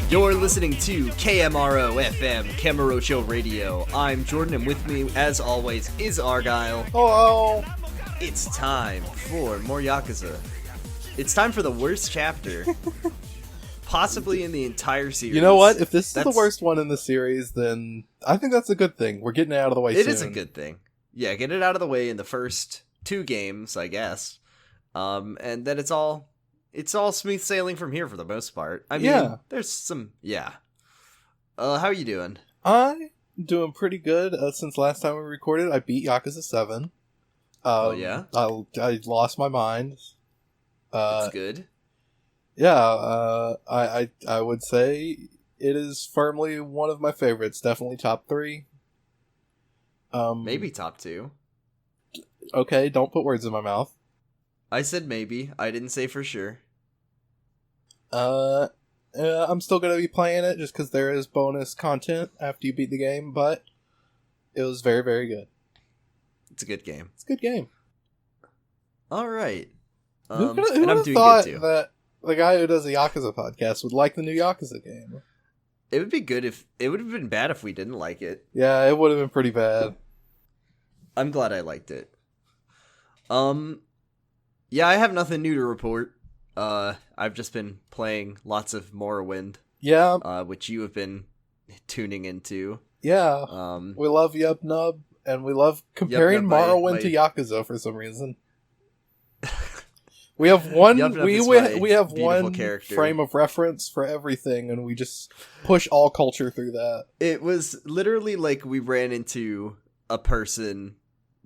You're listening to KMRO FM, Kamurocho Radio. I'm Jordan, and with me, as always, is Argyle. Hello! It's time for more Yakuza. It's time for the worst chapter, possibly in the entire series. You know what? If this is the worst one in the series, then I think that's a good thing. We're getting it out of the way soon. It is a good thing. Yeah, get it out of the way in the first 2 games, I guess. And then it's all smooth sailing from here for the most part. I mean, there's some, how are you doing? I'm doing pretty good. Since last time we recorded, I beat Yakuza 7. Oh, yeah? I lost my mind. That's good. Yeah, I would say it is firmly one of my favorites. Definitely top 3. Maybe top 2. Okay, don't put words in my mouth. I said maybe. I didn't say for sure. I'm still going to be playing it just because there is bonus content after you beat the game, but it was very, very good. It's a good game. It's a good game. All right. Who and I'm doing thought good too. That the guy who does the Yakuza podcast would like the new Yakuza game? It would be good if it would have been bad if we didn't like it. Yeah, it would have been pretty bad. I'm glad I liked it. Yeah, I have nothing new to report. I've just been playing lots of Morrowind. Yeah. Which you have been tuning into. Yeah. We love Yub Nub, and we love comparing Morrowind to Yakuza for some reason. We have one. We have one character. Frame of reference for everything, and we just push all culture through that. It was literally like we ran into a person,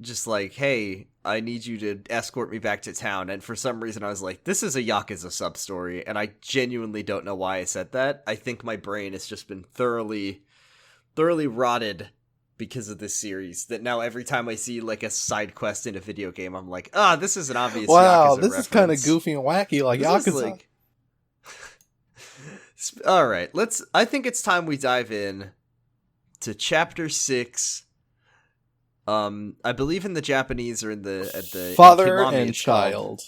just like, "Hey, I need you to escort me back to town." And for some reason, I was like, "This is a Yakuza sub story," and I genuinely don't know why I said that. I think my brain has just been thoroughly rotted because of this series, that now every time I see like a side quest in a video game, I'm like, this is an obvious Yakuza this reference. Is kind of goofy and wacky like Yakuza. All right, I think it's time we dive in to Chapter 6. I believe in the Japanese or at the Father Kiwami, and Child.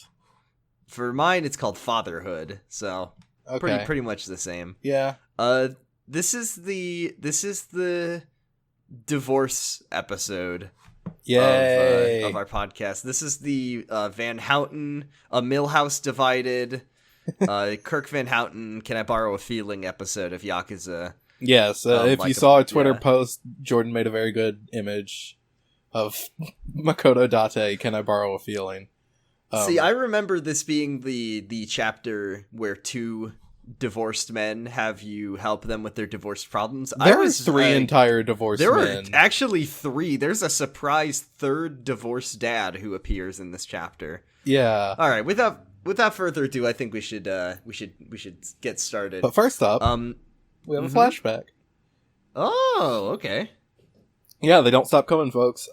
For mine, it's called Fatherhood, so okay. pretty much the same. Yeah. This is the divorce episode of our podcast. This is the Van Houten, a Millhouse divided, Kirk Van Houten, Can I Borrow a Feeling episode of Yakuza. Yes, if you saw a Twitter post, Jordan made a very good image of Makoto Date, Can I Borrow a Feeling. See, I remember this being the chapter where 2 divorced men have you help them with their divorce problems. There are 3 entire divorced men. There are actually 3. There's a surprise 3rd divorced dad who appears in this chapter. Yeah. All right. Without further ado, I think we should get started. But first up, we have a flashback. Oh, okay. Yeah, they don't stop coming, folks.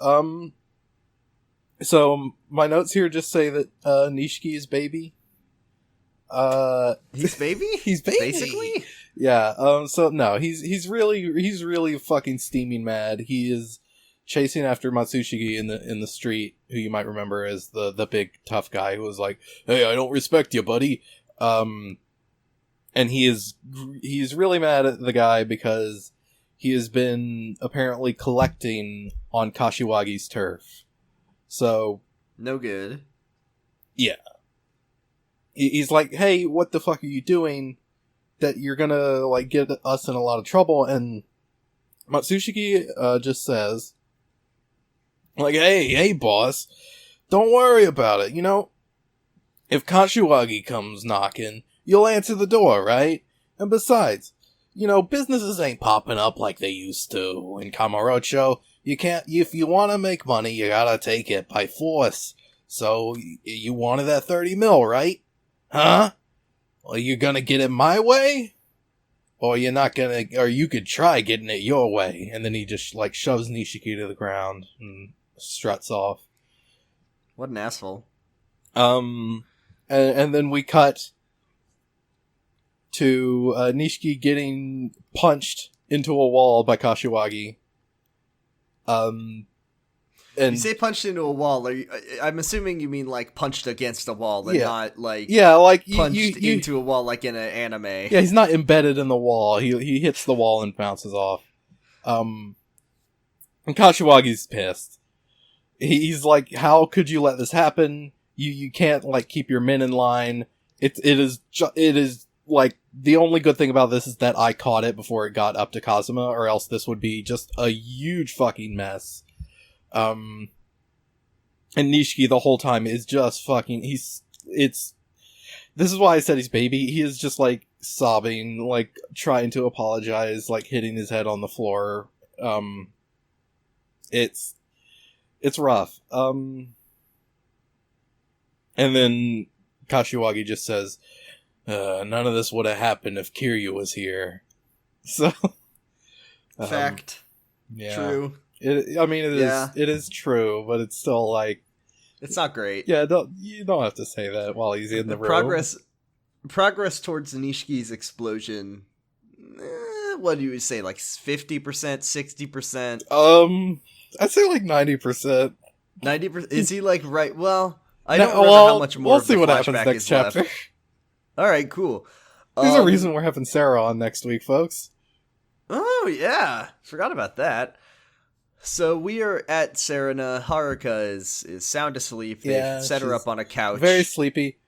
So my notes here just say that Nishiki is baby. He's baby? He's baby. Basically? Yeah. So no, he's really fucking steaming mad. He is chasing after Matsushige in the street, who you might remember as the big tough guy who was like, "Hey, I don't respect you, buddy." And he's really mad at the guy because he has been apparently collecting on Kashiwagi's turf. So no good. Yeah. He's like, "Hey, what the fuck are you doing? That you're gonna like get us in a lot of trouble." And Matsushige just says, like, "Hey, boss, don't worry about it. You know, if Kashiwagi comes knocking, you'll answer the door, right? And besides, you know, businesses ain't popping up like they used to in Kamurocho. You can't. If you want to make money, you gotta take it by force. So you wanted that 30 mil, right? Huh? Well, you're gonna get it my way? Or you're not gonna, or you could try getting it your way." And then he just, like, shoves Nishiki to the ground and struts off. What an asshole. And then we cut to Nishiki getting punched into a wall by Kashiwagi. And you say punched into a wall. I'm assuming you mean like punched against a wall, and not like punched into a wall like in an anime. Yeah, he's not embedded in the wall. He hits the wall and bounces off. And Kashiwagi's pissed. He's like, "How could you let this happen? You can't like keep your men in line. It is like the only good thing about this is that I caught it before it got up to Kazuma, or else this would be just a huge fucking mess." And Nishiki the whole time is just fucking. This is why I said he's baby. He is just like sobbing, like trying to apologize, like hitting his head on the floor. It's rough. And then Kashiwagi just says, none of this would have happened if Kiryu was here. So, fact. Yeah. True. It is true, but it's still like, it's not great. Yeah, you don't have to say that while he's in the room. Progress towards Nishiki's explosion. What do you say, like 50%, 60%? I'd say like 90%. 90%? Is he like right? Well, I don't remember how much more. We'll see what happens next chapter. All right, cool. There's a reason we're having Sarah on next week, folks. Oh yeah, forgot about that. So we are at Serena. Haruka is sound asleep. They've set her up on a couch. Very sleepy.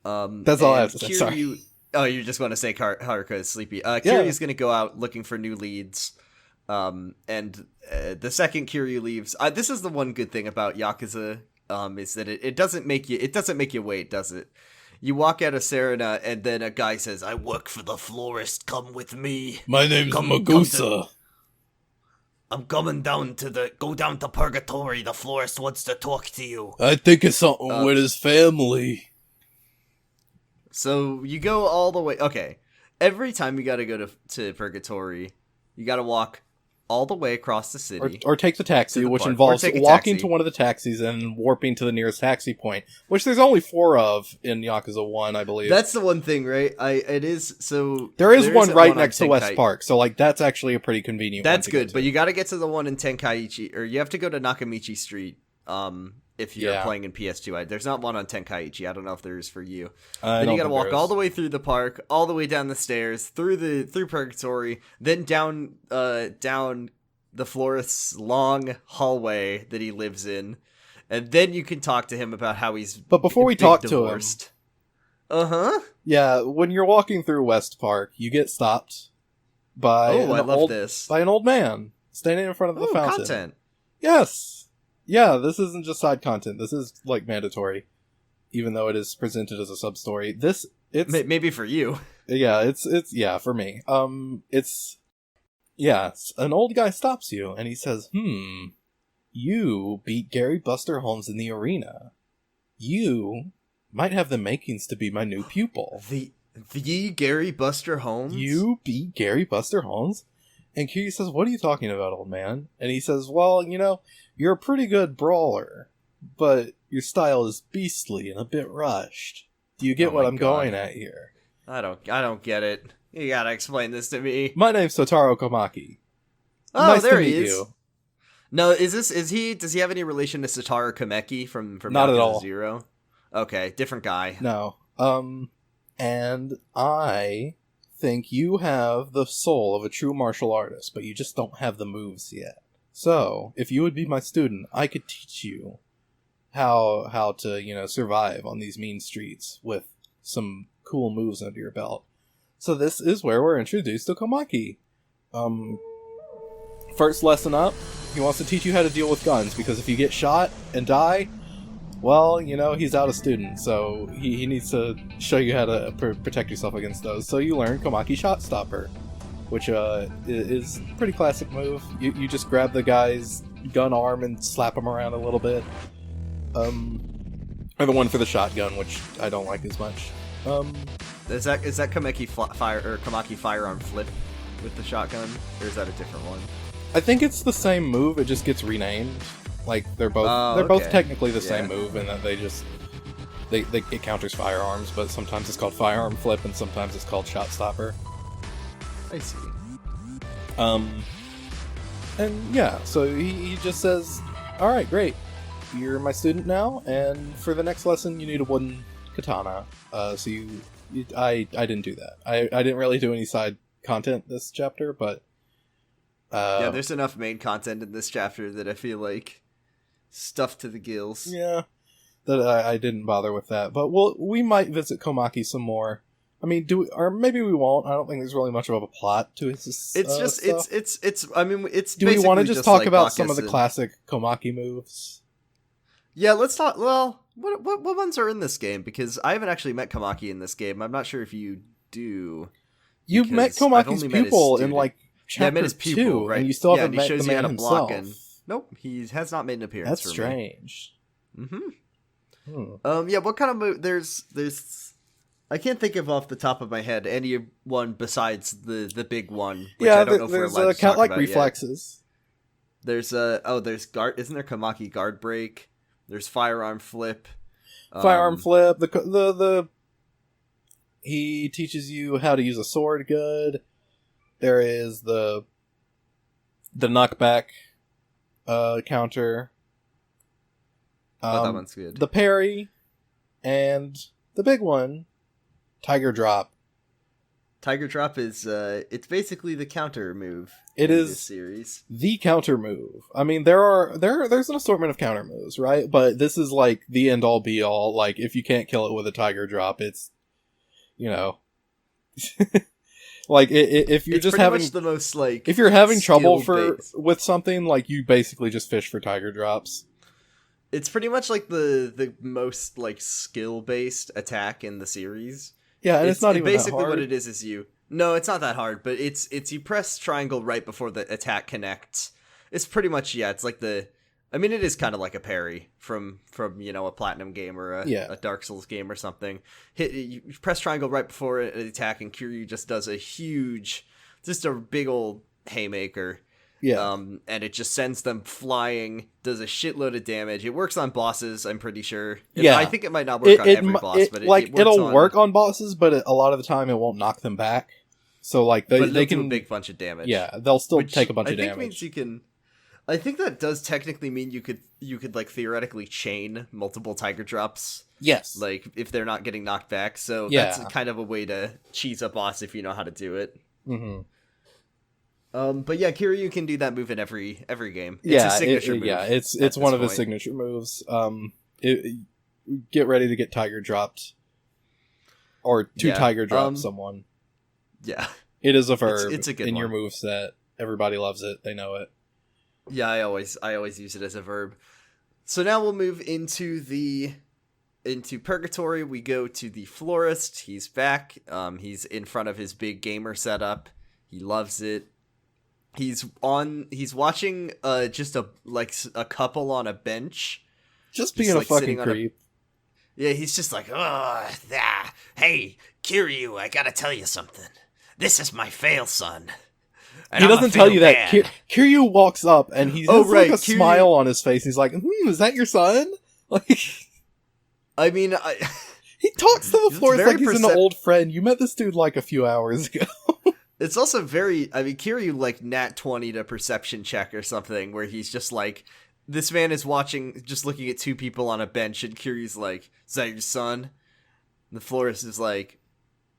That's all I have to say. Sorry. Oh, you just want to say Haruka is sleepy. Kiryu's going to go out looking for new leads. And the second Kiryu leaves, this is the one good thing about Yakuza, is that it doesn't make you wait, does it? You walk out of Serena, and then a guy says, "I work for the florist. Come with me. My name's Magusa. I'm coming go down to Purgatory. The florist wants to talk to you." I think it's something with his family. So you go all the way. Okay, every time you got to go to Purgatory, you got to walk all the way across the city, or take the taxi, which involves walking to one of the taxis and warping to the nearest taxi point, which there's only 4 of in Yakuza 1, I believe. That's the one thing, right? It is so. There is one right next to West Park, so like that's actually a pretty convenient. That's one good, but you got to get to the one in Tenkaichi, or you have to go to Nakamichi Street. If you're playing in PS2, there's not one on Tenkaichi. I don't know if there is for you. Then you got to walk all the way through the park, all the way down the stairs, through Purgatory, then down the florist's long hallway that he lives in, and then you can talk to him about how he's. But before we talk divorced. To him, yeah, when you're walking through West Park, you get stopped by by an old man standing in front of the fountain. Content. Yes. Yeah, this isn't just side content. This is, like, mandatory. Even though it is presented as a sub-story. It's... Maybe for you. Yeah, it's for me. An old guy stops you, and he says, you beat Gary Buster Holmes in the arena. You might have the makings to be my new pupil. The Gary Buster Holmes? You beat Gary Buster Holmes? And Kiryu says, what are you talking about, old man? And he says, well, you're a pretty good brawler, but your style is beastly and a bit rushed. Do you get what I'm going at here? I don't get it. You gotta explain this to me. My name's Sotaro Komaki. Oh, nice there he is. You. No, does he have any relation to Satoru Kameki from Not Yakuza at all. 0? Okay, different guy. No. And I think you have the soul of a true martial artist, but you just don't have the moves yet. So, if you would be my student, I could teach you how to, survive on these mean streets with some cool moves under your belt. So this is where we're introduced to Komaki. First lesson up, he wants to teach you how to deal with guns, because if you get shot and die, well, he's out of student, so he needs to show you how to protect yourself against those. So you learn Komaki Shot Stopper, which is a pretty classic move. You just grab the guy's gun arm and slap him around a little bit. Or the one for the shotgun, which I don't like as much. Is that Komaki firearm flip with the shotgun, or is that a different one? I think it's the same move. It just gets renamed. Like they're both both technically the same move, and that it counters firearms, but sometimes it's called firearm flip, and sometimes it's called shot stopper. I see. And yeah, so he just says, all right, great. You're my student now, and for the next lesson, you need a wooden katana. I didn't do that. I didn't really do any side content this chapter, but yeah, there's enough main content in this chapter that I feel like stuffed to the gills. Yeah, that I didn't bother with that. But we might visit Komaki some more. I mean, or maybe we won't. I don't think there's really much of a plot to his. It's just stuff. it's. I mean, it's. Do we want to just talk like about Bacchus some of the classic Komaki moves? Yeah, let's talk. Well, what ones are in this game? Because I haven't actually met Komaki in this game. I'm not sure if you do. You've met Komaki's pupil in like chapter 2, right? and you still yeah, haven't met the man himself. Nope, he has not made an appearance. That's for strange. Me. Mm-hmm. Yeah. What kind of move? There's. I can't think of off the top of my head any one besides the big one. Which I don't know if we're allowed to talk cat-like about reflexes. Yet. There's guard. Isn't there Komaki guard break? There's firearm flip. Flip. The he teaches you how to use a sword good. There is the knockback counter. That one's good. The parry, and the big one, Tiger Drop. Tiger Drop is it's basically the counter move. It is this series. The counter move. I mean, there's an assortment of counter moves, right? But this is like the end all be all. Like, if you can't kill it with a Tiger Drop, it's, you know, like if you're it's just pretty having much the most like if you're having trouble based. with something, like, you basically just fish for Tiger Drops. It's pretty much like the most like skill based attack in the series. Yeah, and it's not even basically that hard. what it is you. No, it's not that hard, but it's you press triangle right before the attack connects. It's pretty much it's like I mean, it is kind of like a parry from a Platinum game or a Dark Souls game or something. You press triangle right before an attack, and Kiryu just does just a big old haymaker. Yeah. And it just sends them flying, does a shitload of damage. It works on bosses, I'm pretty sure. Yeah. I think it might not work on every boss, but it'll work on bosses, but a lot of the time it won't knock them back. So, like, they can do a big bunch of damage. Yeah, they'll still take a bunch of damage. Means you can. I think that does technically mean you could like theoretically chain multiple Tiger Drops. Yes. Like, if they're not getting knocked back. So that's kind of a way to cheese a boss if you know how to do it. Mm-hmm. But yeah, Kiryu can do that move in every game. It's a signature move. Yeah, it's one of his signature moves. Get ready to get Tiger Dropped. Or to Tiger Drop someone. Yeah. It is a verb it's a good in one. your moveset. Everybody loves it. They know it. Yeah, I always use it as a verb. So now we'll move into Purgatory. We go to the florist. He's back. He's in front of his big gamer setup. He loves it. He's watching just a couple on a bench. Just being a fucking creep. Yeah, he's just like, hey, Kiryu, I gotta tell you something. This is my fail son. He doesn't tell you that. Kiryu walks up and he has like a smile on his face. He's like, is that your son? Like, I mean, he talks to the florist like he's an old friend. You met this dude like a few hours ago. It's also Kiryu like nat 20 to perception check or something where he's just like, this man is just looking at two people on a bench and Kiryu's like, is that your son? And the florist is like,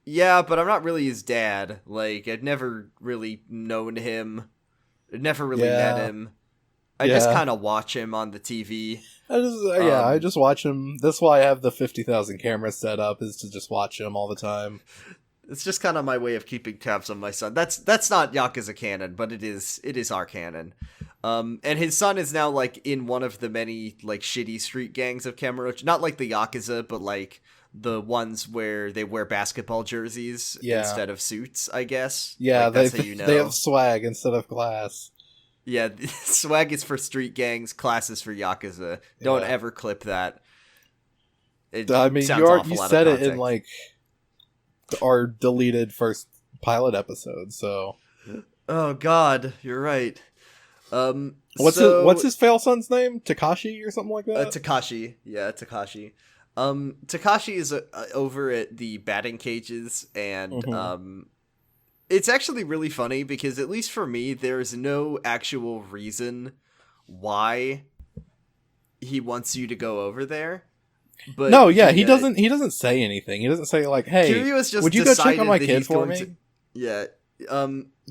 yeah, but I'm not really his dad. Like, I've never really known him. I've never really met him. I just kind of watch him on the TV. I just watch him. That's why I have the 50,000 cameras set up, is to just watch him all the time. It's just kind of my way of keeping tabs on my son. That's not Yakuza canon, but it is our canon. And his son is now like in one of the many like shitty street gangs of Kamurocho. Not like the Yakuza, but like the ones where they wear basketball jerseys instead of suits, I guess. Yeah, like, that's how you know. They have swag instead of class. Yeah, swag is for street gangs, class is for Yakuza. Don't ever clip that. You said it in like our deleted first pilot episode, so. Oh God, you're right. What's his fail son's name? Takashi or something like that? Takashi. Yeah, Takashi. Takashi is over at the batting cages, and It's actually really funny because at least for me, there's no actual reason why he wants you to go over there. But no, yeah, he doesn't say anything. He doesn't say like, "Hey, Kiryu just would you go check on my kid for me?" Yeah.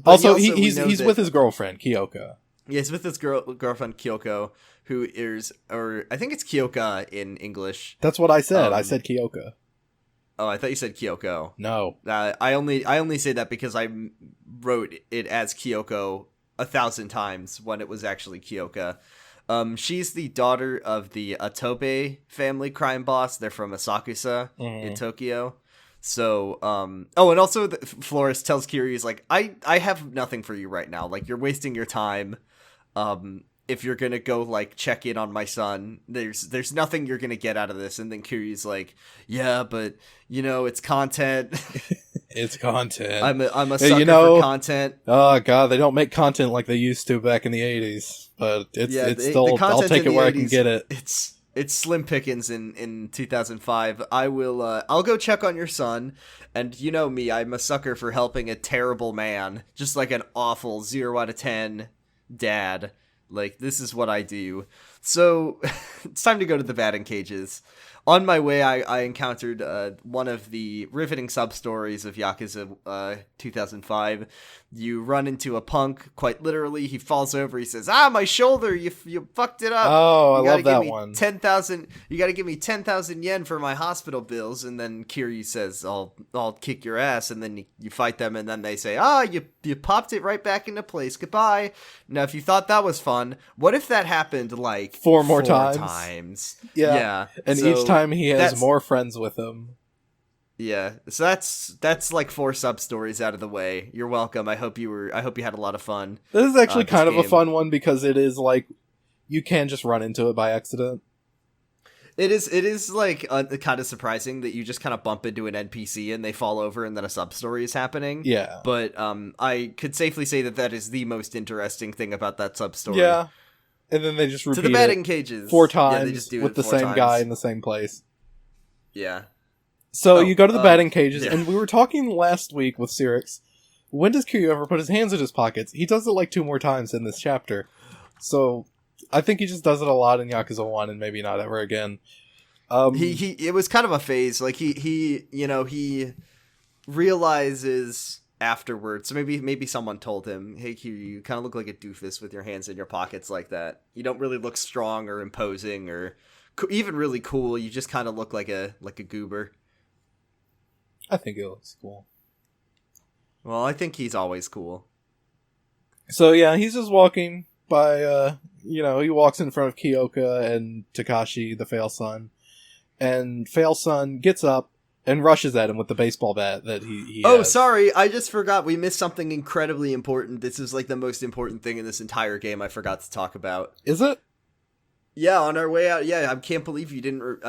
Also, he's with his girlfriend Kyoko. Yeah, he's with his girlfriend Kyoko, who is, or I think it's Kyoka in English. That's what I said. I said Kyoko. Oh, I thought you said Kyoko. No. I only say that because I wrote it as Kyoko 1,000 times when it was actually Kyoka. She's the daughter of the Atobe family crime boss. They're from Asakusa in Tokyo. So, and also Flores tells Kiryu, he's like, I have nothing for you right now. Like, you're wasting your time. If you're gonna go, like, check in on my son, there's nothing you're gonna get out of this. And then Kiryu's like, yeah, but, it's content. It's content. I'm a sucker for content. Oh, God, they don't make content like they used to back in the 80s. But it's still, I'll take it where I can get it. It's slim pickings in 2005. I'll go check on your son. And you know me, I'm a sucker for helping a terrible man. Just like an awful 0 out of 10 dad. Like, this is what I do. So, it's time to go to the batting cages. On my way, I encountered one of the riveting sub-stories of Yakuza 2005. You run into a punk, quite literally. He falls over. He says, my shoulder, you fucked it up. Oh, I love that one. You gotta give me 10,000 yen for my hospital bills. And then Kiryu says, I'll kick your ass. And then you fight them, and then they say, you popped it right back into place. Goodbye. Now, if you thought that was fun, what if that happened, like, four more times? Yeah. And each time he has more friends with him. Yeah, so that's like 4 sub-stories out of the way. You're welcome. I hope you had a lot of fun. This is actually kind of a fun one because it is like you can just run into it by accident. It is like kind of surprising that you just kind of bump into an NPC and they fall over and then a sub-story is happening. Yeah. But I could safely say that is the most interesting thing about that sub-story. Yeah. And then they just repeat to the batting cages 4 times they just do with the same guy in the same place. Yeah. So you go to the batting cages, and we were talking last week with Cyrix. When does Kiryu ever put his hands in his pockets? He does it like 2 more times in this chapter. So I think he just does it a lot in Yakuza 1 and maybe not ever again. It was kind of a phase. Like he realizes afterwards. So maybe someone told him, "Hey, Kiryu, you kind of look like a doofus with your hands in your pockets like that. You don't really look strong or imposing or even really cool. You just kind of look like a goober." I think it looks cool. Well, I think he's always cool. So yeah, he's just walking by, he walks in front of Kyoka and Takashi, the Fail Son. And Fail Son gets up and rushes at him with the baseball bat that he Oh, has. Sorry, I just forgot. We missed something incredibly important. This is like the most important thing in this entire game I forgot to talk about. Is it? Yeah, on our way out. Yeah, I can't believe you didn't.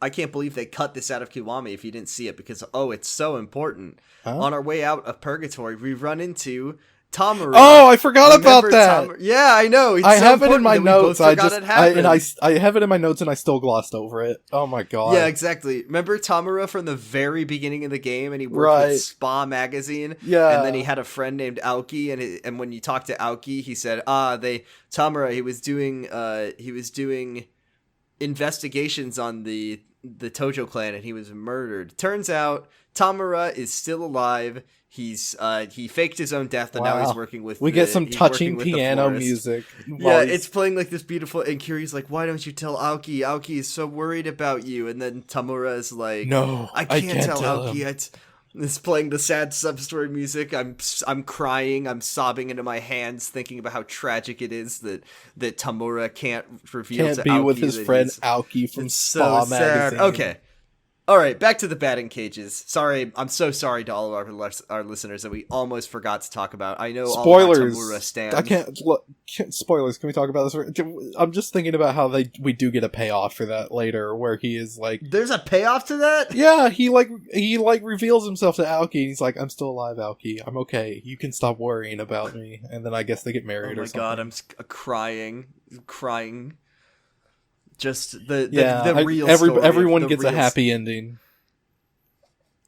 I can't believe they cut this out of Kiwami if you didn't see it because it's so important. Huh? On our way out of Purgatory, we run into Tamura. Oh, I forgot about that. Yeah, I know. I have it in my notes. I have it in my notes and I still glossed over it. Oh my god. Yeah, exactly. Remember Tamura from the very beginning of the game, and he worked with Spa magazine. Yeah, and then he had a friend named Aoki, and when you talked to Aoki, he said, Tamura. He was doing investigations on the Tojo clan, and he was murdered. Turns out Tamura is still alive. He faked his own death, and now he's working with. We get some touching piano music. Yeah, it's playing like this beautiful. And Kiryu's like, "Why don't you tell Aoki? Aoki is so worried about you." And then Tamura is like, "No, I can't tell Aoki." It's playing the sad sub-story music. I'm crying. I'm sobbing into my hands, thinking about how tragic it is that Tamura can't reveal to Aoki. Can't be with his friend Aoki from Spa magazine. Okay. All right, back to the batting cages. Sorry, I'm so sorry to all of our listeners that we almost forgot to talk about. I know spoilers. All Tamura stands. I can't spoilers. Can we talk about this? I'm just thinking about how we do get a payoff for that later, where he is like, "There's a payoff to that." Yeah, he reveals himself to Aoki. And he's like, "I'm still alive, Aoki. I'm okay. You can stop worrying about me." And then I guess they get married. or something. Oh my god, I'm crying. Just the real story. Everyone gets a happy ending.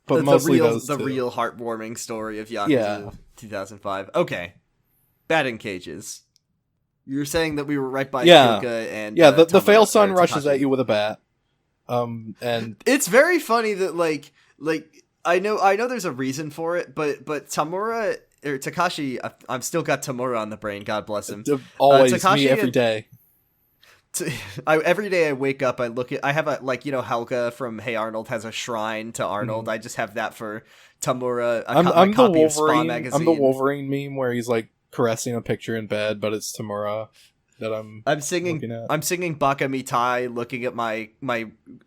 but mostly the two. real heartwarming story of Yakuza Yeah. 2005. Okay, batting cages. You were saying that we were right by Yeah. Kyoka and The fail son rushes Takashi. at you with a bat. And It's very funny that like I know there's a reason for it, but Tamura or Takashi, I've still got Tamura on the brain. God bless him. always Takashi me every and- day. Every day I wake up, I have a Helga from Hey Arnold has a shrine to Arnold. I just have that for Tamura. I'm the copy of Spa Wolverine. magazine. I'm the Wolverine meme where he's like caressing a picture in bed, but it's Tamura that I'm singing. looking at. I'm singing Baka Mitai, looking at my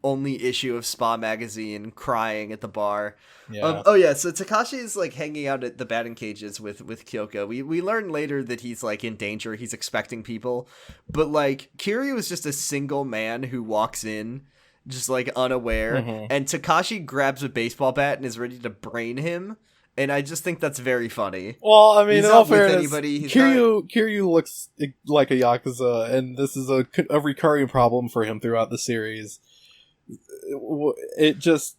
only issue of Spa magazine, crying at the bar. Yeah. So Takashi is like hanging out at the batting cages with Kyoka. We learn later that he's like in danger. He's expecting people, but like Kiryu is just a single man who walks in just like unaware, and Takashi grabs a baseball bat and is ready to brain him. And I just think that's very funny. Well, I mean, He's in not all with fairness, anybody, he's Kiryu looks like a Yakuza, and this is a recurring problem for him throughout the series. It just...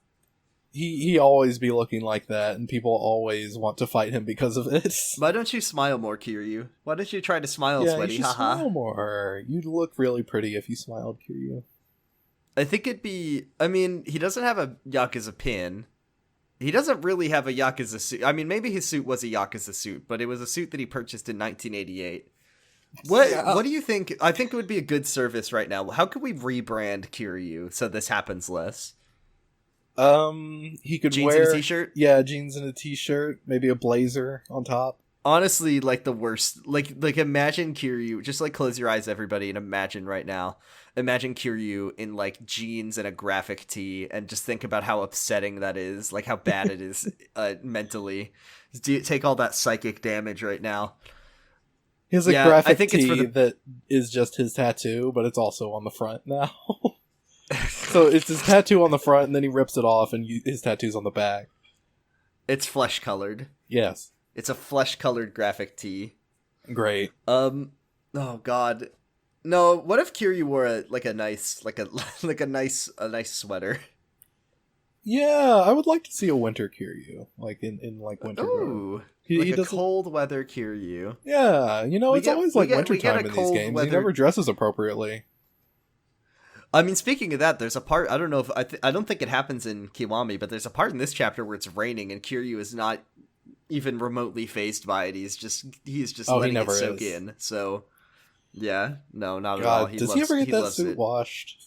He always be looking like that, and people always want to fight him because of it. Why don't you smile more, Kiryu? Why don't you try to smile, Yeah, sweaty? you should Haha. smile more. You'd look really pretty if you smiled, Kiryu. I think it'd be... I mean, he doesn't have a Yakuza pin. He doesn't really have a Yakuza suit. I mean, maybe his suit was a Yakuza suit, but it was a suit that he purchased in 1988. What do you think? I think it would be a good service right now. How could we rebrand Kiryu so this happens less? He could Jeans wear and a t-shirt? Yeah, jeans and a t-shirt, maybe a blazer on top. Honestly, like the worst. Like imagine Kiryu. Just like close your eyes, everybody, and imagine right now. Imagine Kiryu in like jeans and a graphic tee, and just think about how upsetting that is. Like how bad it is mentally. Take all that psychic damage right now. He has a Yeah, graphic I think it's for tee the- that is just his tattoo, but it's also on the front now. So it's his tattoo on the front, and then he rips it off, and his tattoo's on the back. It's flesh colored. Yes. It's a flesh colored graphic tee. Great. Oh god. No, what if Kiryu wore a nice nice sweater? Yeah, I would like to see a winter Kiryu, like in like winter. Ooh. He Like a doesn't... cold weather Kiryu. Yeah, it's always like winter time in these cold games. weather- He never dresses appropriately. I mean, speaking of that, there's a part, I don't know if, I don't think it happens in Kiwami, but there's a part in this chapter where it's raining and Kiryu is not even remotely fazed by it. He's just letting it soak in. So, yeah, no, not at all. God, does he ever get that suit washed?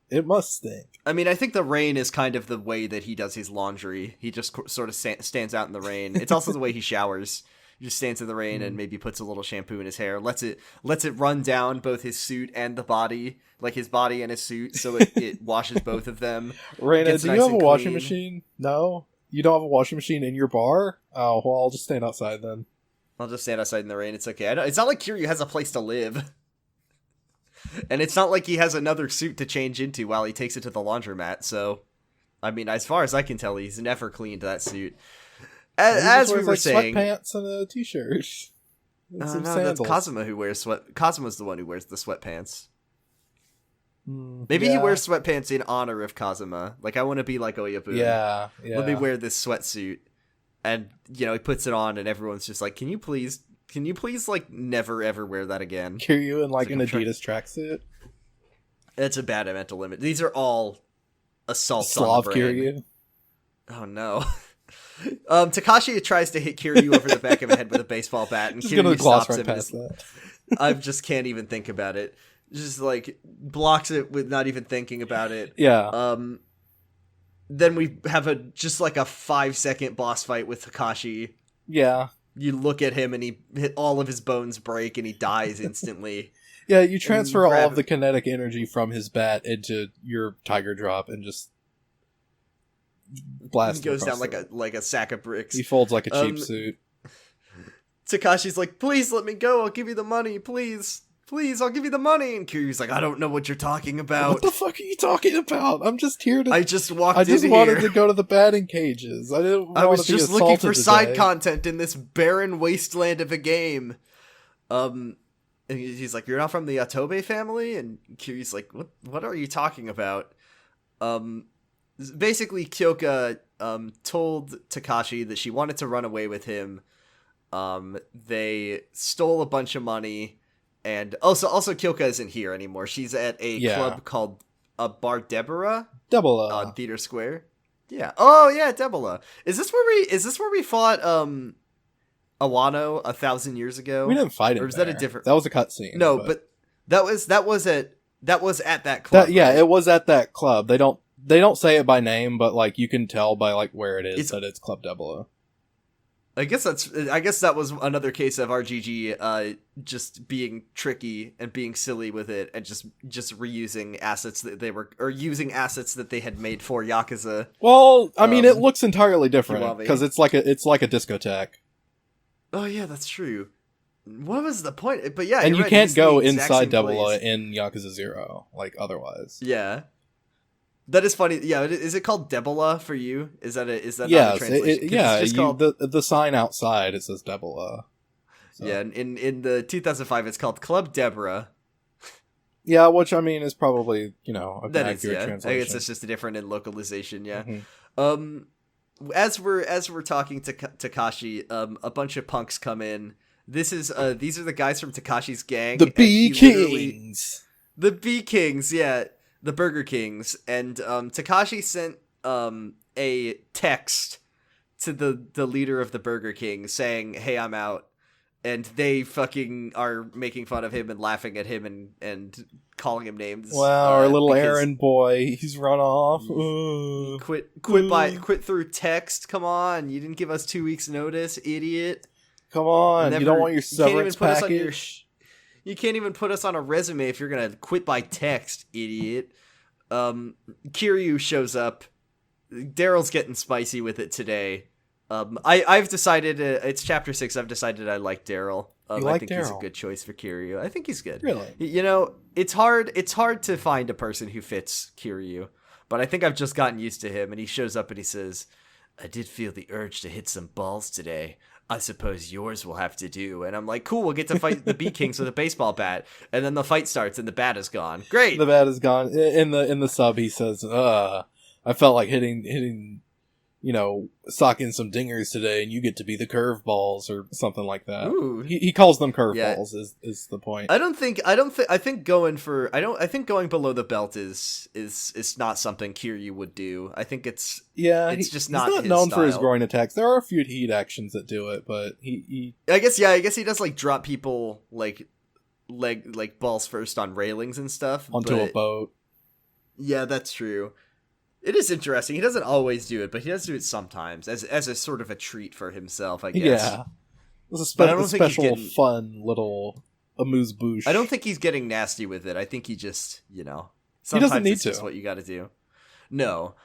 It must stink. I mean, I think the rain is kind of the way that he does his laundry. He just sort of stands out in the rain. It's also the way he showers. He just stands in the rain and maybe puts a little shampoo in his hair. Lets it run down both his suit and the body, like his body and his suit, so it washes both of them. Raina, Gets do nice you have a and washing clean. machine? No? You don't have a washing machine in your bar? Oh, well, I'll just stand outside then. I'll just stand outside in the rain. It's okay. It's not like Kiryu has a place to live. And it's not like he has another suit to change into while he takes it to the laundromat, so... I mean, as far as I can tell, he's never cleaned that suit. As we were saying... sweatpants and a t-shirt. And some no, sandals. that's Kazuma who wears Kazuma's the one who wears the sweatpants. Maybe yeah. he wears sweatpants in honor of Kazuma. Like, I want to be like Oyabun. Yeah. Let me wear this sweatsuit. And, he puts it on and everyone's just like, can you please, like, never ever wear that again? Kiryu in like an I'm trying- Adidas tracksuit. It's a bad mental image. These are all assaults Slav on the brand. Kiryu. Oh, no. Takashi tries to hit Kiryu over the back of the head with a baseball bat, and Just Kiryu gonna gloss stops right him. past that. I just can't even think about it. Just like blocks it with not even thinking about it. Yeah. Then we have a 5-second boss fight with Takashi. Yeah. You look at him and all of his bones break and he dies instantly. Yeah, you transfer all grab of the kinetic energy from his bat into your tiger drop and just blast He him goes down across like a sack of bricks. He folds like a cheap suit. Takashi's like, please let me go. I'll give you the money. Please, I'll give you the money. And Kiryu's like, I don't know what you're talking about. What the fuck are you talking about? I'm just here to... I just walked I just in wanted here. to go to the batting cages. I was just looking for side content. content in this barren wasteland of a game. And he's like, you're not from the Atobe family? And Kiryu's like, what are you talking about? Basically, Kyoka told Takashi that she wanted to run away with him. They stole a bunch of money, and also Kyoka isn't here anymore. She's at a club called Bar Deborah on Theater Square. Yeah. Oh yeah, Deborah. Is this where we fought Awano 1,000 years ago? We didn't fight him. Or was that a different? That was a cutscene. No, but that was at that club. Yeah, it was at that club. They don't say it by name, but like you can tell by like where it is that it's Club Deborah. I guess that was another case of RGG just being tricky and being silly with it, and just reusing assets using assets that they had made for Yakuza. Well, I mean, it looks entirely different because it's like a discotheque. Oh yeah, that's true. What was the point? But yeah, and you right, can't go inside Deborah in Yakuza 0 like otherwise. Yeah. That is funny. Yeah, is it called Deborah for you? Is that yes, not a translation? It's called... the sign outside, it says Deborah. So. Yeah, in the 2005 it's called Club Deborah. Yeah, which I mean is probably, a that accurate translation. I guess it's just a different in localization, yeah. Mm-hmm. As we're talking to Takashi, a bunch of punks come in. These are the guys from Takashi's gang. The B Kings. The B Kings, yeah. The Burger Kings, and Takashi sent a text to the leader of the Burger King saying, "Hey, I'm out," and they fucking are making fun of him and laughing at him and calling him names. Wow, our little errand boy, he's run off. Quit through text. Come on, you didn't give us 2 weeks notice, idiot. Come on, you don't want your severance package. You can't even put us on a resume if you're gonna quit by text, idiot. Kiryu shows up. Daryl's getting spicy with it today. I've decided it's chapter 6. I've decided I like Daryl. I think he's a good choice for Kiryu. I think he's good. Really? It's hard to find a person who fits Kiryu, but I think I've just gotten used to him. And he shows up and he says, "I did feel the urge to hit some balls today. I suppose yours will have to do." And I'm like, cool, we'll get to fight the Bee Kings with a baseball bat. And then the fight starts and the bat is gone. Great. The bat is gone. In the sub, he says, I felt like hitting, socking some dingers today, and you get to be the curveballs or something like that. Ooh. He calls them curveballs is the point. I think going below the belt is not something Kiryu would do. I think it's just not. He's not known for his groin attacks. There are a few heat actions that do it, but he I guess he does like drop people like balls first on railings and stuff onto a boat. Yeah, that's true. It is interesting. He doesn't always do it, but he does do it sometimes as a sort of a treat for himself, I guess. Yeah. It's a special fun little amuse-bouche. I don't think he's getting nasty with it. I think he just, sometimes he doesn't need it's just what you gotta do. No.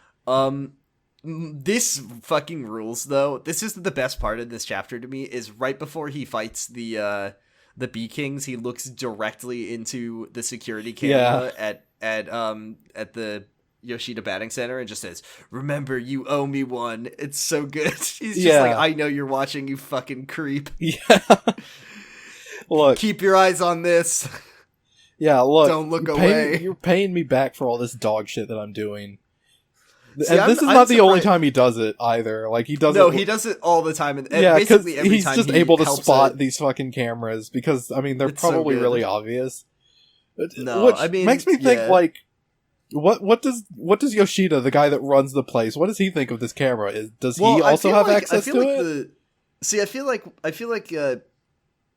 This fucking rules, though. This is the best part of this chapter to me, is right before he fights the Bee Kings, he looks directly into the security camera at the Yoshida batting center and just says, "Remember, you owe me one." It's so good. He's just like, "I know you're watching, you fucking creep." Yeah. Look. Keep your eyes on this. Yeah, look. Don't look away. You're paying me back for all this dog shit that I'm doing. See, and this is not the only time he does it either. Like he does. He does it all the time. And yeah, because he's just able to spot these fucking cameras because they're probably really obvious. No, which makes me think like. What does Yoshida, the guy that runs the place, what does he think of this camera? Does he also have access to it? I feel like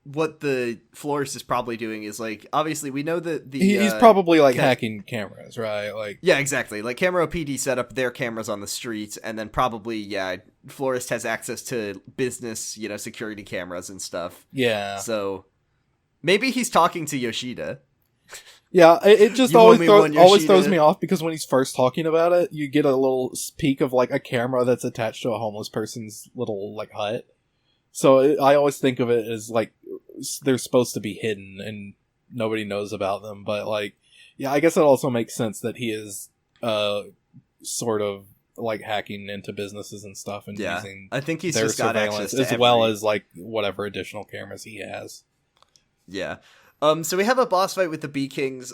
what the florist is probably doing is like, obviously we know that he's probably like hacking cameras, right? Like yeah, exactly. Like Camaro PD set up their cameras on the streets, and then probably florist has access to business, security cameras and stuff. Yeah. So maybe he's talking to Yoshida. Yeah, it just always throws me off because when he's first talking about it, you get a little peek of like a camera that's attached to a homeless person's little like hut. So I always think of it as like they're supposed to be hidden and nobody knows about them. But like, yeah, I guess it also makes sense that he is sort of like hacking into businesses and stuff and using I think he's their just got access to as well as like whatever additional cameras he has. Yeah. So we have a boss fight with the Bee Kings.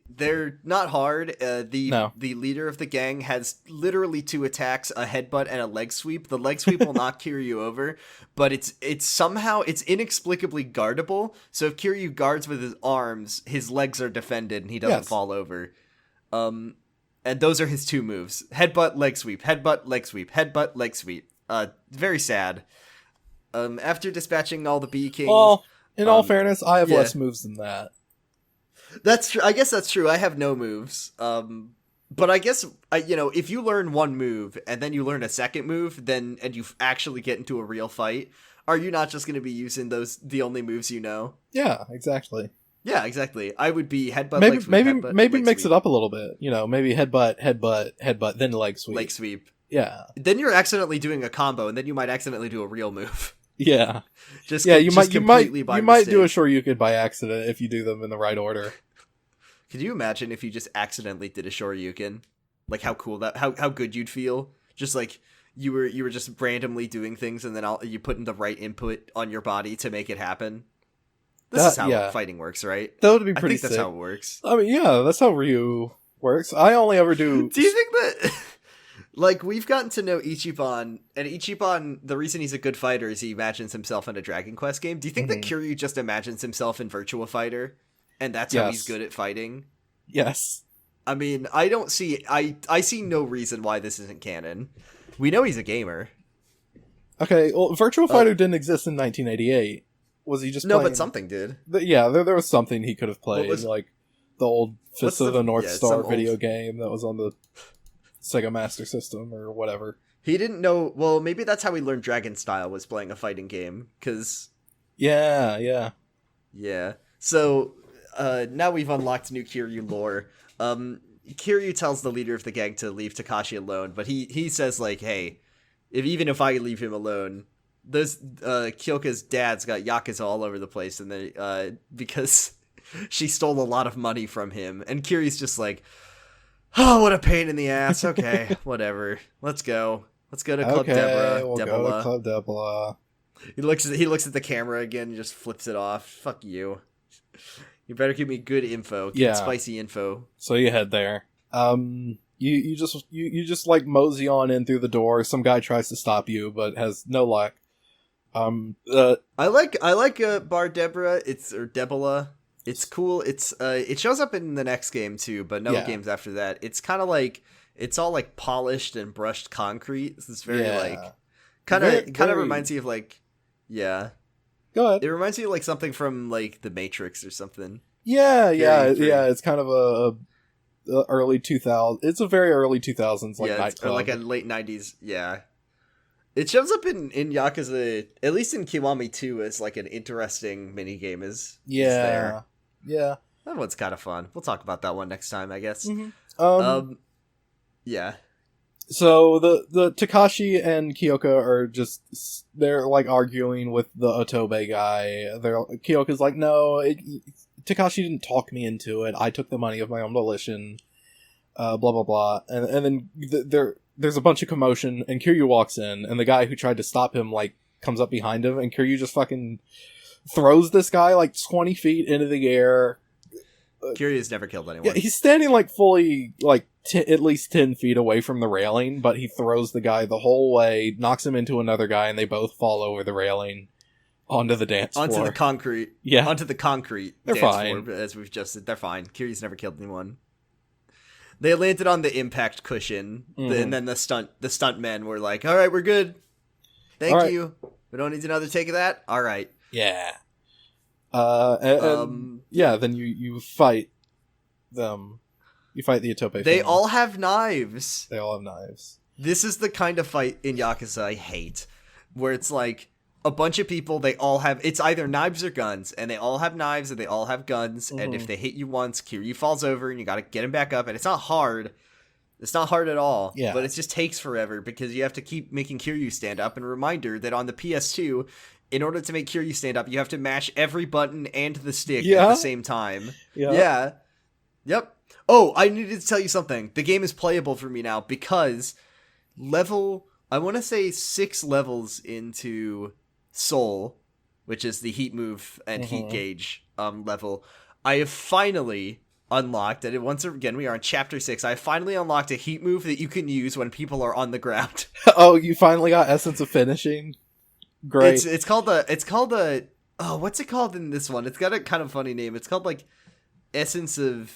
they're not hard. No. The leader of the gang has literally 2 attacks: a headbutt and a leg sweep. The leg sweep will knock Kiryu over, but it's somehow it's inexplicably guardable. So if Kiryu guards with his arms, his legs are defended and he doesn't fall over. And those are his 2 moves: headbutt, leg sweep, headbutt, leg sweep, headbutt, leg sweep. Very sad. After dispatching all the Bee Kings. Well, in all fairness, I have less moves than that. That's true. I guess that's true. I have no moves. But I guess if you learn one move and then you learn a second move, and you actually get into a real fight, are you not just going to be using the only moves you know? Yeah, exactly. Yeah, exactly. I would be headbutt. Leg sweep, maybe leg mix sweep. it up a little bit. Maybe headbutt, then leg sweep. Leg sweep. Yeah. Then you're accidentally doing a combo, and then you might accidentally do a real move. Yeah. You might do a Shoryuken by accident if you do them in the right order. Could you imagine if you just accidentally did a Shoryuken? Like how cool how good you'd feel? Just like you were just randomly doing things, and then you put in the right input on your body to make it happen. This is how fighting works, right? That would be pretty I think sick. That's how it works. I mean, yeah, that's how Ryu works. I only ever do... Do you think that... Like, we've gotten to know Ichiban, and Ichiban, the reason he's a good fighter is he imagines himself in a Dragon Quest game. Do you think that Kiryu just imagines himself in Virtua Fighter, and that's how he's good at fighting? Yes. I mean, I see no reason why this isn't canon. We know he's a gamer. Okay, well, Virtua Fighter didn't exist in 1988. Was he just playing... No, but something did. Yeah, there was something he could have played, like the old Fist of the North Star video game that was on the Sega Master System or whatever. He didn't know... Well, maybe that's how he learned Dragon Style, was playing a fighting game, because... Yeah. So, now we've unlocked new Kiryu lore. Kiryu tells the leader of the gang to leave Takashi alone, but he says, like, hey, even if I leave him alone, Kyoka's dad's got Yakuza all over the place, and because she stole a lot of money from him, and Kiryu's just like, oh, what a pain in the ass. Okay, whatever. Let's go. Let's go to Club Deborah. We'll go to Club Deborah. He looks at the camera again and just flips it off. Fuck you. You better give me good info. Spicy info. So you head there. You just like mosey on in through the door. Some guy tries to stop you, but has no luck. I like Bar Deborah. Or Debola. It's cool. It shows up in the next game too, but no games after that. It's kind of like it's all like polished and brushed concrete. It's very like kind of reminds you of like Go ahead. It reminds me of like something from like The Matrix or something. Yeah. It's kind of a early 2000s. It's a very early 2000s like nightclub. Or like a late 90s. Yeah. It shows up in Yakuza, at least in Kiwami 2, as like an interesting mini game. There. Yeah. That one's kind of fun. We'll talk about that one next time, I guess. Mm-hmm. Yeah. So the Takashi and Kyoka they're like arguing with the Otobe guy. Kyoka's like, no, Takashi didn't talk me into it. I took the money of my own volition. Blah blah blah. And then there's a bunch of commotion, and Kiryu walks in, and the guy who tried to stop him like comes up behind him, and Kiryu just fucking throws this guy like 20 feet into the air. Kiryu's never killed anyone. Yeah, he's standing like fully like at least 10 feet away from the railing, but he throws the guy the whole way, knocks him into another guy, and they both fall over the railing onto the dance floor. Onto the concrete. Yeah. Onto the concrete. They're dance fine. Floor, as we've just said. They're fine. Kiryu's never killed anyone. They landed on the impact cushion, and then the stunt men were like, all right, we're good. Thank you. We don't need another take of that? All right. Yeah. Then you fight them. You fight the Otobe family. They all have knives. This is the kind of fight in Yakuza I hate, where it's like a bunch of people, it's either knives or guns, and they all have knives and they all have guns, and if they hit you once, Kiryu falls over and you gotta get him back up, and it's not hard. It's not hard at all, but it just takes forever because you have to keep making Kiryu stand up, and a reminder that on the PS2, in order to make Kiryu stand up, you have to mash every button and the stick at the same time. Yeah. Yep. Oh, I needed to tell you something. The game is playable for me now because I want to say 6 levels into Soul, which is the heat move and heat gauge level, I have finally unlocked, and once again we are on chapter 6. I finally unlocked a heat move that you can use when people are on the ground. Oh, you finally got Essence of Finishing? Great. It's called a oh, what's it called in this one? It's got a kind of funny name. It's called like Essence of,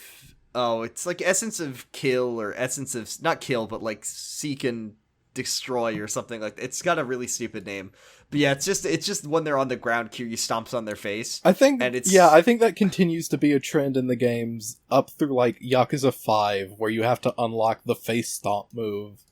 oh, it's like Essence of Kill, or Essence of, not Kill, but like Seek and Destroy or something like that. It's got a really stupid name. But yeah, it's just when they're on the ground, Kiryu stomps on their face. I think that continues to be a trend in the games up through like Yakuza 5, where you have to unlock the face stomp move.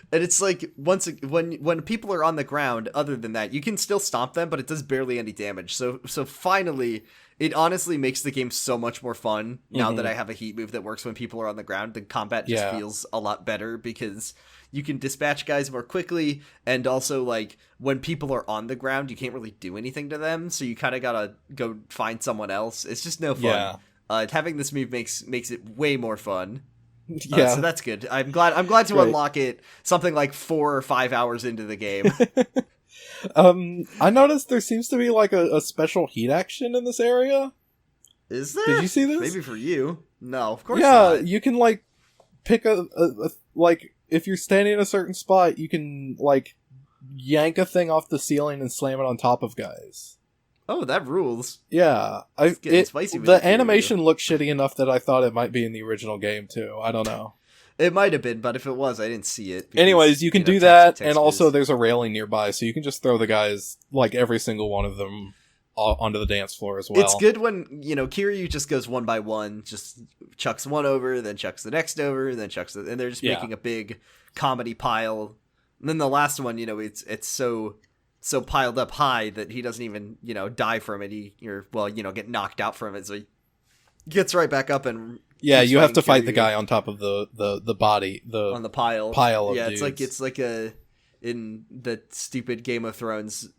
And it's like, when people are on the ground, other than that, you can still stomp them, but it does barely any damage. So finally, it honestly makes the game so much more fun now that I have a heat move that works when people are on the ground. The combat just feels a lot better because you can dispatch guys more quickly, and also, like, when people are on the ground, you can't really do anything to them, so you kind of gotta go find someone else. It's just no fun. Having this move makes it way more fun. So that's good. I'm glad to unlock it something like 4 or 5 hours into the game. I noticed there seems to be like a special heat action in this area. Is there? Did you see this? Maybe for you. No, of course not. Yeah, you can like pick a like, if you're standing in a certain spot, you can like yank a thing off the ceiling and slam it on top of guys. Oh, that rules. Yeah, Spicy with the animation looked shitty enough that I thought it might be in the original game too. I don't know. It might have been, but if it was, I didn't see it. Because, anyways, you can do that, and also there's a railing nearby, so you can just throw the guys, like every single one of them, onto the dance floor as well. It's good when, Kiryu just goes one by one, just chucks one over, then chucks the next over, then chucks the, and they're just making a big comedy pile. And then the last one, it's so piled up high that he doesn't even, die from it. Get knocked out from it, so he gets right back up and you have to fight the guy on top of the body, on the pile of dudes. It's like in the stupid Game of Thrones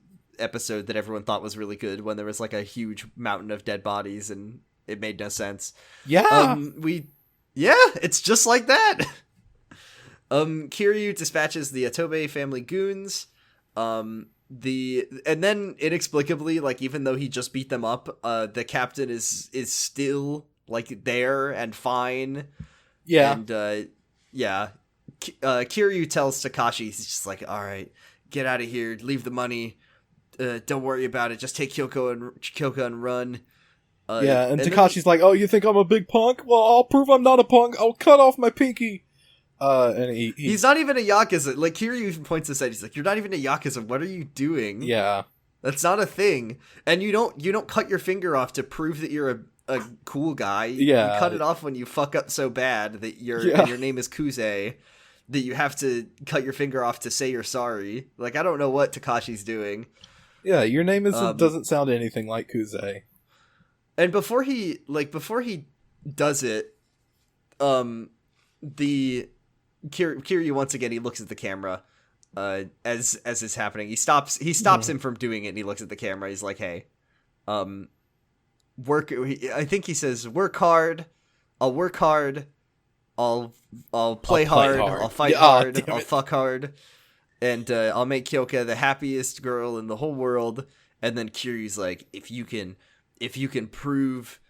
episode that everyone thought was really good, when there was like a huge mountain of dead bodies and it made no sense. It's just like that. Kiryu dispatches the Atobe family goons, and then inexplicably, like, even though he just beat them up, the captain is still like there and fine. Kiryu tells Takashi, he's just like, all right, get out of here, leave the money, don't worry about it, just take Kyoko and run. And Takashi's like, oh, you think I'm a big punk? Well, I'll prove I'm not a punk. I'll cut off my pinky. And he's not even a Yakuza. Like, Kiryu even points this out. He's like, you're not even a Yakuza. What are you doing? Yeah. That's not a thing. And you don't cut your finger off to prove that you're a cool guy. Yeah. You cut it off when you fuck up so bad that and your name is Kuze, that you have to cut your finger off to say you're sorry. Like, I don't know what Takashi's doing. Yeah, your name doesn't sound anything like Kuze. And before he does it, the Kiryu, once again, he looks at the camera as is happening. He stops him from doing it, and he looks at the camera. He's like, hey, work. I think he says, work hard. I'll work hard. I'll play hard. I'll fight hard. I'll fuck hard. And I'll make Kyoka the happiest girl in the whole world. And then Kiryu's like, if you can prove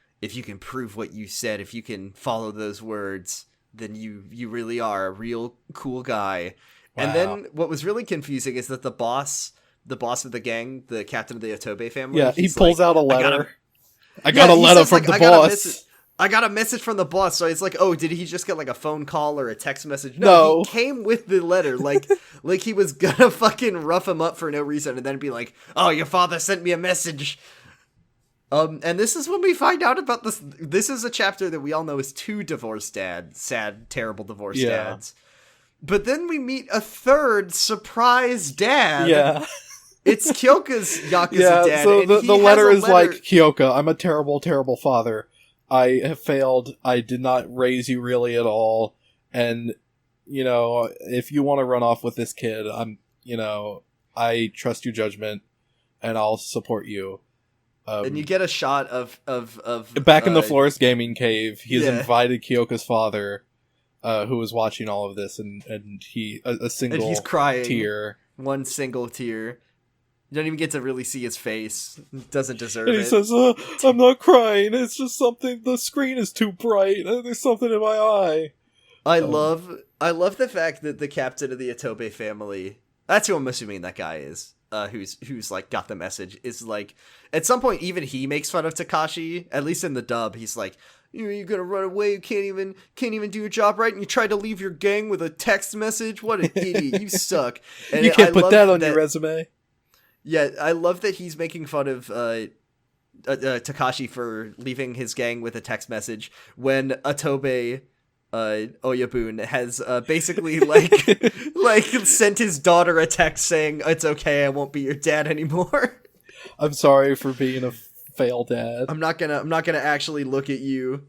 what you said, if you can follow those words, then you really are a real cool guy. Wow. And then what was really confusing is that the boss of the gang, the captain of the Otobe family, he pulls out a letter. I got a letter from the boss. I got a message from the boss. So it's like, oh, did he just get like a phone call or a text message? No. He came with the letter. Like he was gonna fucking rough him up for no reason and then be like, oh, your father sent me a message. And this is when we find out about this. This is a chapter that we all know is 2 divorced dads, sad, terrible divorced dads. But then we meet a third surprise dad. Yeah. It's Kyoka's Yakuza dad. So the letter is like, Kyoka, I'm a terrible, terrible father. I have failed. I did not raise you really at all. And, if you want to run off with this kid, I trust your judgment and I'll support you. And you get a shot of back in the Flores Gaming Cave. He's invited Kyoka's father, who was watching all of this, and he a single and he's crying, tear, one single tear, You don't even get to really see his face. Doesn't deserve And he it. says, I'm not crying, it's just something, the screen is too bright, there's something in my eye. I love the fact that the captain of the Itobe family, that's who I'm assuming that guy is, who's like got the message, is like, at some point even he makes fun of Takashi, at least in the dub. He's like, you're gonna run away, you can't even do your job right, and you tried to leave your gang with a text message? What an idiot, you suck. And you can't put that on your resume. Yeah, I love that he's making fun of Takashi for leaving his gang with a text message when Atobe Oyabun has basically like sent his daughter a text saying, it's okay, I won't be your dad anymore. I'm sorry for being a fail dad. I'm not gonna actually look at you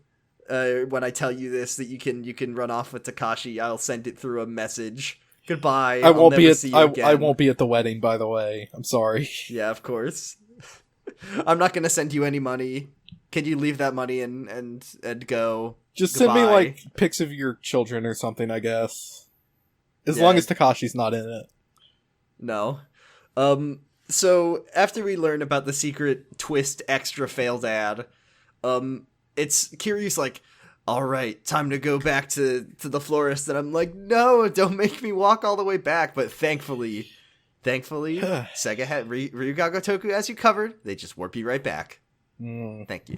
when I tell you this, that you can run off with Takashi. I'll send it through a message. Goodbye. I won't be at the wedding, by the way. I'm sorry. Yeah, of course. I'm not gonna send you any money. Can you leave that money and go? Just Goodbye. send me like pics of your children or something, I guess. As long as Takashi's not in it. No. So after we learn about the secret twist extra fail dad, it's Kiryu's like, all right, time to go back to the florist. And I'm like, no, don't make me walk all the way back. But thankfully, Sega had Ryuga Gotoku as you covered. They just warp you right back. Thank you.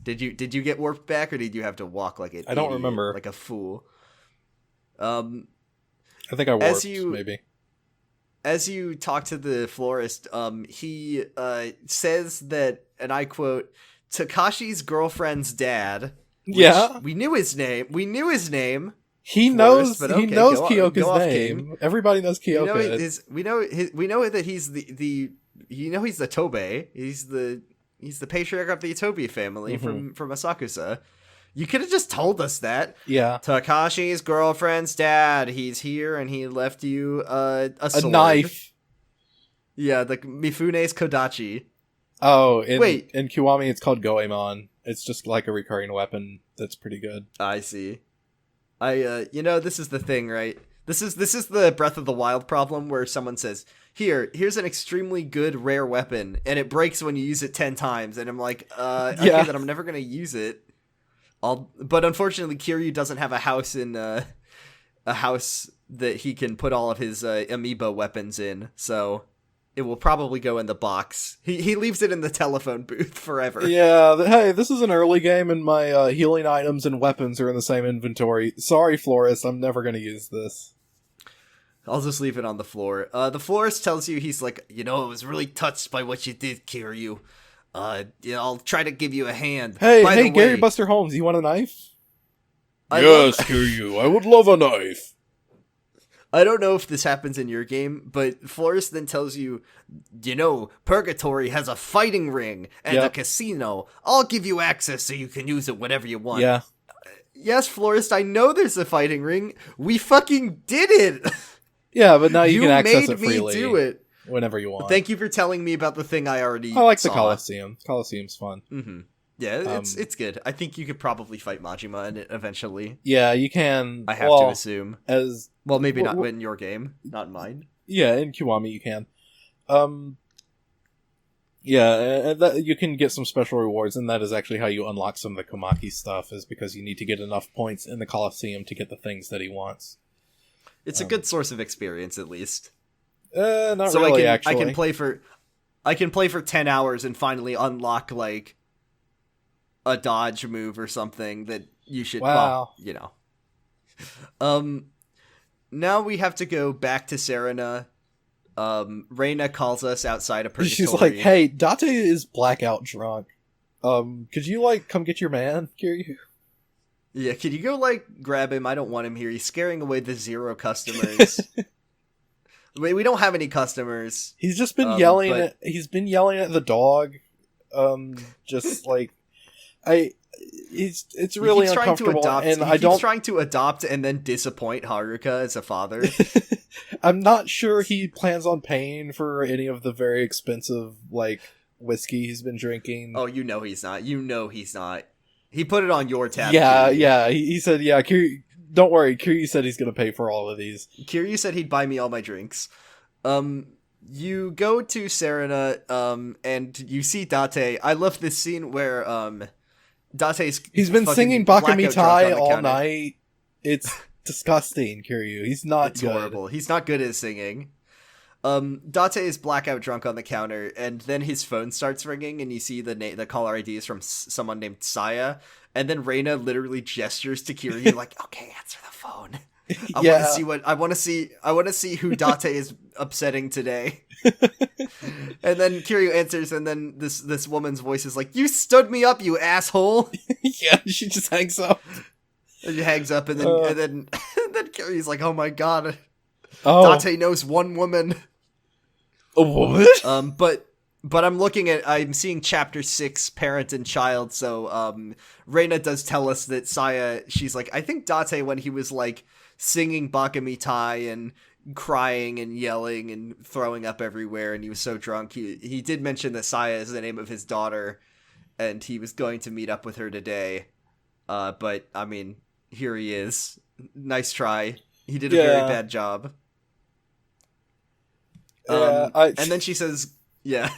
Did you get warped back, or did you have to walk like an I don't idiot, remember. like a fool? I think I warped, maybe. As you talk to the florist, he says that, and I quote, Takashi's girlfriend's dad. Yeah, we knew his name. He Florist, knows. okay, He knows Kyoka's name. King. Everybody knows Kyoka. We know that he's the he's the Tobe. He's the patriarch of the Itobe family from Asakusa. You could have just told us that. Yeah. Takashi's girlfriend's dad. He's here and he left you a sword. A knife. Yeah, the Mifune's Kodachi. Oh, in Kiwami it's called Goemon. It's just like a recurring weapon that's pretty good. I see. This is the thing, right? This is the Breath of the Wild problem where someone says, here's an extremely good rare weapon, and it breaks when you use it 10 times, and I'm like, okay, then I'm never gonna use it. But unfortunately, Kiryu doesn't have a house a house that he can put all of his amiibo weapons in, so it will probably go in the box. He leaves it in the telephone booth forever. Yeah, hey, this is an early game and my healing items and weapons are in the same inventory. Sorry, florist, I'm never gonna use this. I'll just leave it on the floor. The florist tells you, he's like, I was really touched by what you did, Kiryu. I'll try to give you a hand. Hey, Gary Buster Holmes, you want a knife? Yes, Kiryu, I would love a knife. I don't know if this happens in your game, but Florist then tells you, Purgatory has a fighting ring and a casino. I'll give you access so you can use it whenever you want. Yeah. Yes, Florist, I know there's a fighting ring. We fucking did it! Yeah, but now you can access it made me freely. Do it. Whenever you want. Thank you for telling me about the thing I already I like saw. the Coliseum. Coliseum's fun. Mm-hmm. Yeah, it's good. I think you could probably fight Majima in it eventually. Yeah, you can. I have to assume. Maybe not in your game, not in mine. Yeah, in Kiwami you can. You can get some special rewards, and that is actually how you unlock some of the Komaki stuff, is because you need to get enough points in the Coliseum to get the things that he wants. It's a good source of experience, at least. Not so really, actually. I can play for 10 hours and finally unlock, like, a dodge move or something that you should... Wow. Now we have to go back to Serena. Reina calls us outside of Purgatory. She's like, hey, Date is blackout drunk. Could you, come get your man, Kiryu? Yeah, can you go, grab him? I don't want him here. He's scaring away the 0 customers. We don't have any customers. He's just been yelling he's been yelling at the dog. It's really uncomfortable, He's trying to adopt and then disappoint Haruka as a father. I'm not sure he plans on paying for any of the very expensive, whiskey he's been drinking. Oh, he's not. He's not. He put it on your tab. Yeah. He said, yeah, Kiryu, don't worry. Kiryu said he's going to pay for all of these. Kiryu said he'd buy me all my drinks. You go to Serena, and you see Date. I love this scene where Date's He's been fucking singing blackout Bakami drunk Tai on the all counter. night. It's disgusting, Kiryu. He's not It's good. horrible. He's not good at singing. Date is blackout drunk on the counter, and then his phone starts ringing, and you see the caller ID is from someone named Saya, and then Reina literally gestures to Kiryu like, "Okay, answer the phone. I want to see who Date is upsetting today." And then Kiryu answers, and then this woman's voice is like, "You stood me up, you asshole." Yeah, she just hangs up. And she hangs up, and then and then Kiryu's like, "Oh my god, Oh, Date knows one woman." what? But I'm seeing chapter 6, parent and child. So Reina does tell us that Saya, she's like, I think Date, when he was like singing Bakami Tai and crying and yelling and throwing up everywhere, and he was so drunk, he did mention that Saya is the name of his daughter, and he was going to meet up with her today. But I mean, here he is. Nice try. He did a very bad job. And then she says, "Yeah,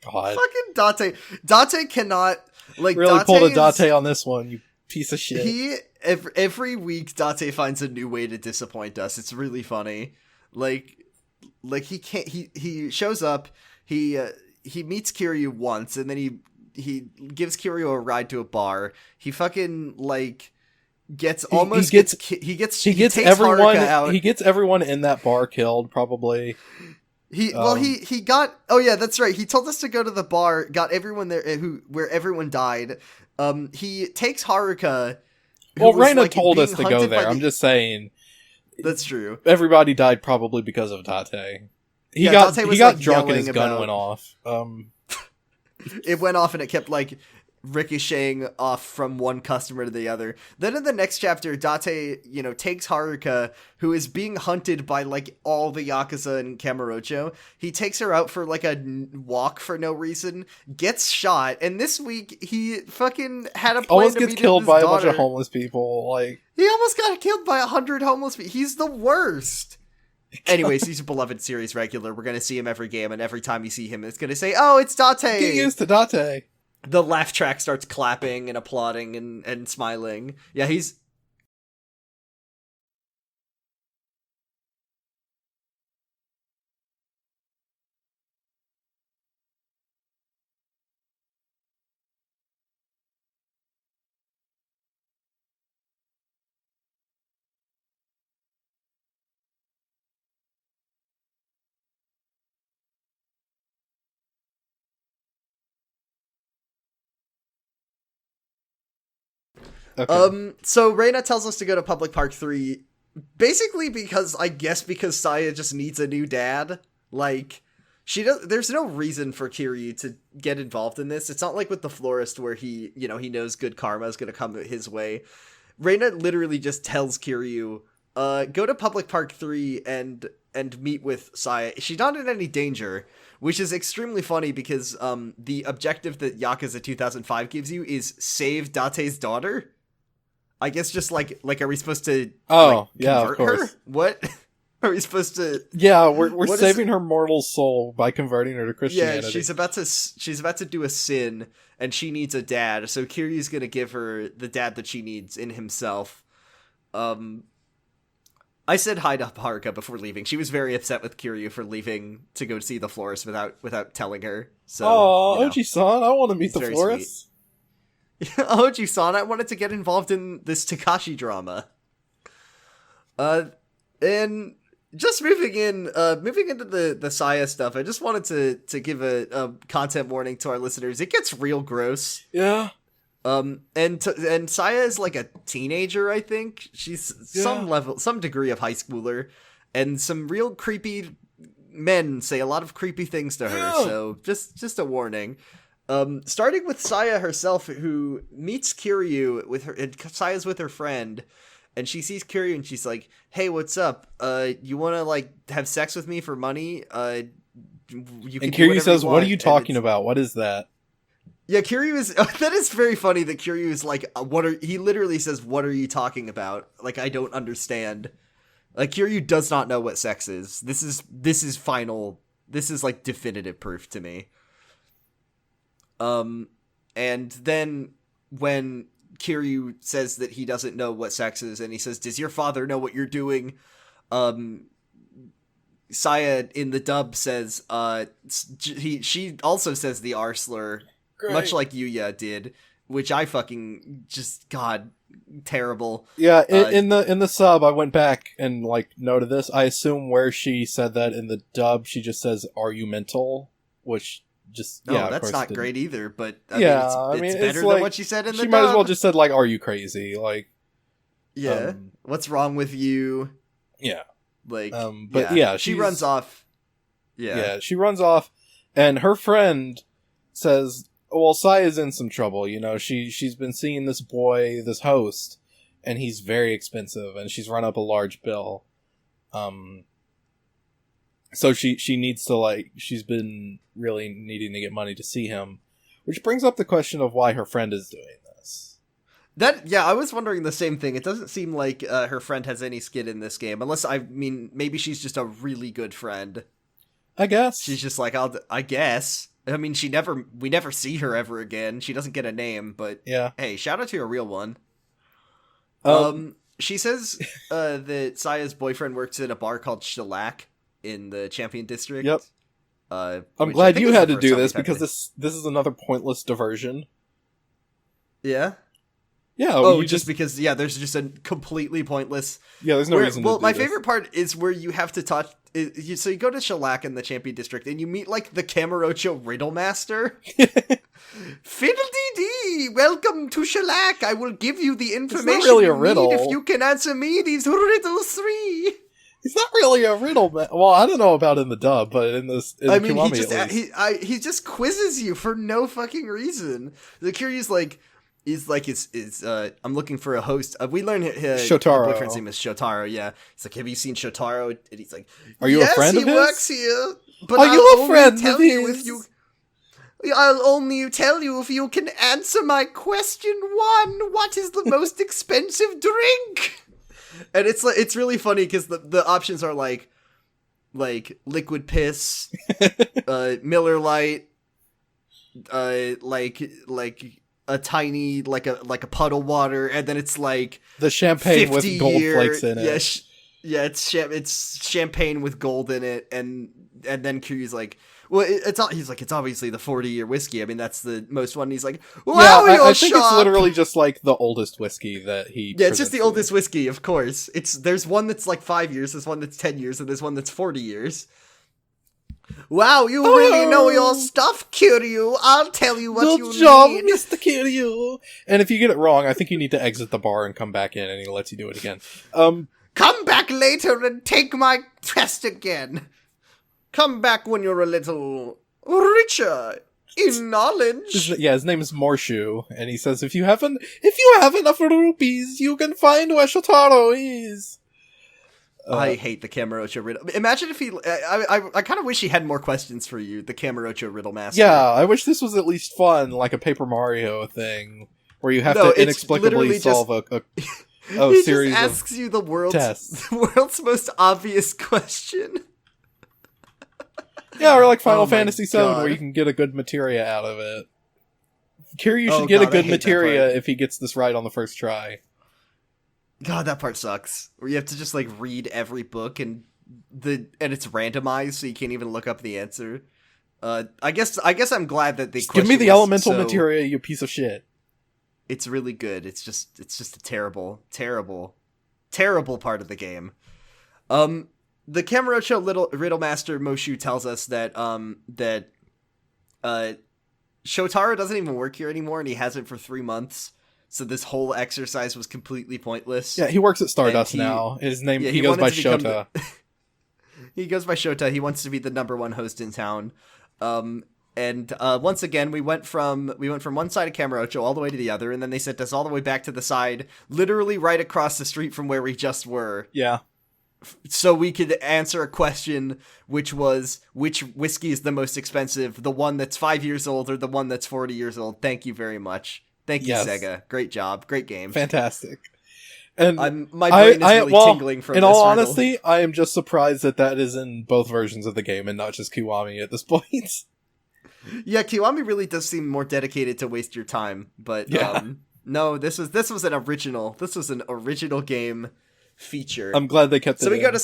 God, fucking Date cannot like really Date pulled a is- Date on this one, you piece of shit." He every week Date finds a new way to disappoint us. It's really funny. Like he can't. He shows up. He meets Kiryu once, and then he gives Kiryu a ride to a bar. He fucking like gets almost he gets takes everyone Haruka out. he gets everyone in that bar killed, probably. He got, oh yeah, that's right. He told us to go to the bar, got everyone there where everyone died. He takes Haruka. Well, Reina told us to go there. I'm just saying. That's true. Everybody died probably because of Date. He Date was, got like, drunk and his yelling gun about- went off. It went off and it kept like ricocheting off from one customer to the other. Then in the next chapter, Date, takes Haruka, who is being hunted by like all the Yakuza in Kamurocho. He takes her out for like a walk for no reason, gets shot, and this week he fucking had a plan Almost to gets meet killed his by a daughter. bunch of homeless people. Like, He almost got killed by 100 homeless people. He's the worst. Anyways, he's a beloved series regular. We're going to see him every game, and every time you see him, it's going to say, "Oh, it's Date." get used to Date. The laugh track starts clapping and applauding and smiling. Yeah, he's... Okay. So Reina tells us to go to Public Park 3, basically because Saya just needs a new dad. Like, there's no reason for Kiryu to get involved in this. It's not like with the florist where he knows good karma is going to come his way. Reina literally just tells Kiryu, go to Public Park 3 and meet with Saya. She's not in any danger, which is extremely funny because the objective that Yakuza 2005 gives you is save Date's daughter. I guess just like are we supposed to yeah, of convert course. her? What? Are we supposed to... Yeah, we're What saving her mortal soul by converting her to Yeah, Christianity. she's about to do a sin, and she needs a dad, so Kiryu's gonna give her the dad that she needs in himself. I said hi to Haruka before leaving. She was very upset with Kiryu for leaving to go see the florist without telling her. So, Oji-san, I want to meet He's the very florist. Oji-san, I wanted to get involved in this Takashi drama. And just moving into the Saya stuff, I just wanted to give a content warning to our listeners. It gets real gross. Yeah. And Saya is like a teenager, I think. She's some degree of high schooler, and some real creepy men say a lot of creepy things to her. Yeah. So just a warning. Starting with Saya herself, who meets Kiryu with her, and Saya's with her friend, and she sees Kiryu and she's like, "Hey, what's up? You want to like have sex with me for money? You can And do Kiryu whatever says, you "What want." are you And talking it's- about? What is that?" Yeah, Kiryu is... That is very funny that Kiryu is like, he literally says, "What are you talking about? Like, I don't understand." Like, Kiryu does not know what sex is. This is final. This is, like, definitive proof to me. And then when Kiryu says that he doesn't know what sex is, and he says, "Does your father know what you're doing?" Saya in the dub says, she also says the R slur, much like Yuya did, which I fucking just, God, terrible. Yeah, in the sub, I went back and, like, noted this. I assume where she said that in the dub, she just says, "Are you mental?" Which just, no, yeah, that's not didn't. Great either, but I mean, it's it's better like, than what she said in the She dub. might as well just said, like, "Are you crazy?" Like, yeah, what's wrong with you? Yeah. Like, but yeah, she runs off. Yeah, she runs off, and her friend says, "Well, Saya's in some trouble, you know, she's been seeing this boy, this host, and he's very expensive, and she's run up a large bill. So she needs to, like, she's been really needing to get money to see him," which brings up the question of why her friend is doing this. I was wondering the same thing. It doesn't seem like her friend has any skin in this game, unless, I mean, maybe she's just a really good friend. I guess. She's just like, I guess. I mean, we never see her ever again. She doesn't get a name, but yeah. Hey, shout out to a real one. She says that Saya's boyfriend works at a bar called Shellac in the Champion District. Yep. I'm which glad I think you is had the to first do time this we've had because to- this is another pointless diversion. Yeah. Yeah. Oh, you just because there's just a completely pointless. Yeah, there's no reason. Well, to do my this. favorite part is where you have to touch. So you go to Shellac in the Champion District, and you meet, like, the Kamurocho Riddlemaster. Fiddle-dee-dee! Welcome to Shellac! I will give you the information really a you riddle. need if you can answer me these riddles 3. He's not really a riddle man. Well, I don't know about in the dub, but in this, in I mean, Kiwami, he just quizzes you for no fucking reason. The Kiryu's like, I'm looking for a host. We learn Shotaro. Her boyfriend's name is Shotaro. Yeah, he's like, have you seen Shotaro? And he's like, Are you a friend of his? Yes, he works here. But Are I'll you a only friend tell of you his? if you. I'll only tell you if you can answer my question 1. What is the most expensive drink? And it's really funny because the options are like liquid piss, Miller Lite, like a tiny like a puddle water, and then it's like the champagne with gold flakes in it. Yeah, it's champagne with gold in it, and then Kiryu's like, well, he's like, it's obviously the 40-year whiskey. I mean, that's the most one. And he's like, wow, yeah, I think it's literally just like the oldest whiskey that he. Yeah, it's just the oldest whiskey, of course. There's one that's like 5 years, there's one that's 10 years, and there's one that's 40 years. Wow, you really know your stuff, Kiryu. I'll tell you what you job, need. Mr. Kiryu. And if you get it wrong, I think you need to exit the bar and come back in, and he lets you do it again. Come back later and take my test again. Come back when you're a little richer in knowledge. His name is Morshu, and he says, if you have enough rupees, you can find where Shotaro is. I hate the Kamurocho Riddle. Imagine if he. I kind of wish he had more questions for you, the Kamurocho Riddlemaster. Yeah, I wish this was at least fun, like a Paper Mario thing, where you have to inexplicably solve a he series just asks you the tests. world's most obvious question. Yeah, or like Final Fantasy VII, God. where you can get a good materia out of it. Kiryu should get a good materia if he gets this right on the first try. God, that part sucks. Where you have to just like read every book and it's randomized, so you can't even look up the answer. I guess I'm glad that just give me the elemental materia, you piece of shit. It's really good. It's just a terrible part of the game. The Kamurocho Riddlemaster Moshu tells us that Shotaro doesn't even work here anymore, and he hasn't for 3 months. So this whole exercise was completely pointless. Yeah, he works at Stardust now. His name he goes by Shota. He goes by Shota. He wants to be the #1 host in town. And once again, we went from one side of Kamurocho all the way to the other, and then they sent us all the way back to the side, literally right across the street from where we just were. Yeah. So we could answer a question, which was, which whiskey is the most expensive, the one that's 5 years old or the one that's 40 years old? Thank you very much. Thank you, Sega. Great job. Great game. Fantastic. And my brain is really tingling from in this all riddle. honesty, I am just surprised that is in both versions of the game and not just Kiwami at this point. Yeah, Kiwami really does seem more dedicated to waste your time, but no, this was an original game feature. I'm glad they kept it. So we go to,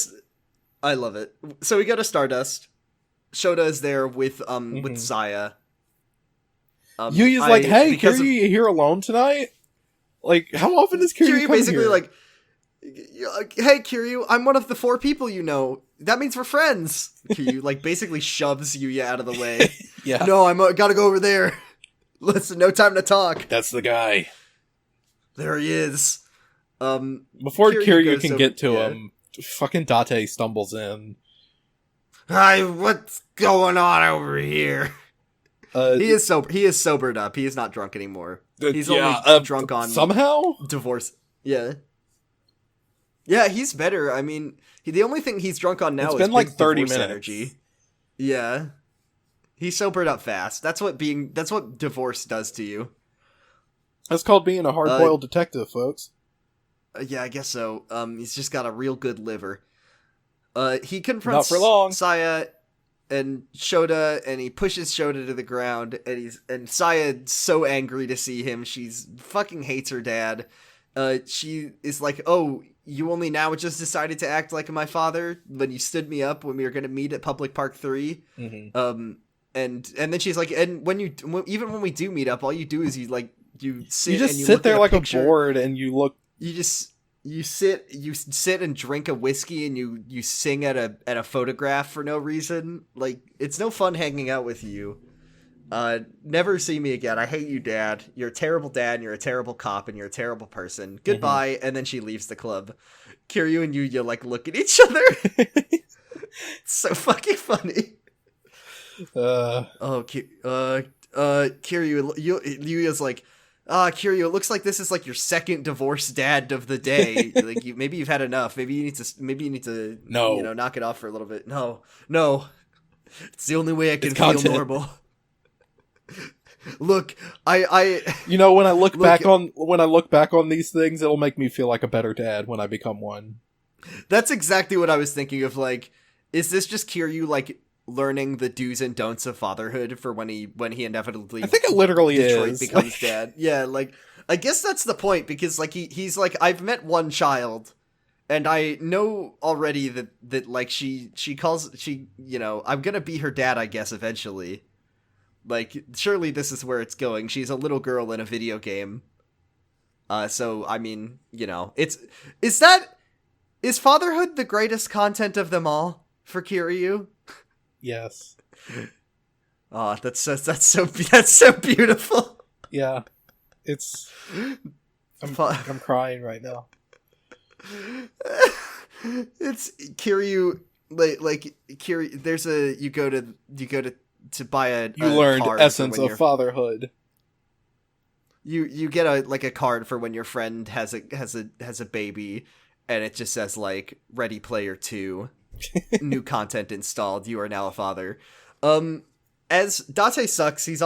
I love it. So we go to Stardust. Shota is there with Saya. Yuya's like, "Hey, Kiryu, you here alone tonight? Like, how often does Kiryu come basically here?" like, "Hey, Kiryu, I'm one of the 4 people you know. That means we're friends." Kiryu like basically shoves Yuya out of the way. Yeah. No, I'm gotta go over there. Listen, no time to talk. That's the guy. There he is. Before Kiryu can get to yeah. him, fucking Date stumbles in. Hi, what's going on over here? He is sobered up. He is not drunk anymore. He's only drunk on somehow divorce. Yeah. Yeah, he's better. I mean, the only thing he's drunk on now it's is been like big 30 divorce minutes. energy. Yeah. He sobered up fast. That's what divorce does to you. That's called being a hard-boiled detective, folks. Yeah, I guess so. He's just got a real good liver. He confronts Not for long. Saya and Shota, and he pushes Shota to the ground, and Saya's so angry to see him. She's fucking hates her dad. She is like, "Oh, you only now just decided to act like my father when you stood me up when we were going to meet at Public Park 3." Mm-hmm. And then she's like, "And even when we do meet up, all you do is you sit You just and you sit look there at like picture. a board and you look. You sit and drink a whiskey and you sing at a photograph for no reason. Like, it's no fun hanging out with you. Never see me again. I hate you, Dad. You're a terrible dad, and you're a terrible cop, and you're a terrible person. Goodbye." And then she leaves the club. Kiryu and Yuya like look at each other. It's so fucking funny. Kiryu, Yuya's like, Kiryu, it looks like this is like your second divorced dad of the day. Like, maybe you've had enough. Maybe you need to No. knock it off for a little bit. No. It's the only way I can It's feel content. normal. Look, I when I look back on these things, it'll make me feel like a better dad when I become one. That's exactly what I was thinking of. Like, is this just Kiryu like learning the do's and don'ts of fatherhood for when he inevitably I think it literally Detroit is. becomes dad? Yeah, like, I guess that's the point, because like he's like, I've met one child and I know already that like she I'm gonna be her dad, I guess, eventually. Like, surely this is where it's going. She's a little girl in a video game. So I mean, is fatherhood the greatest content of them all for Kiryu? Yes. Oh, that's so beautiful. Yeah. I'm crying right now. It's Kiryu, like Kiryu. There's you go to buy a You learned card essence for when of fatherhood. You get a card for when your friend has a baby, and it just says like Ready Player 2, new content installed. You are now a father. As Date sucks, he's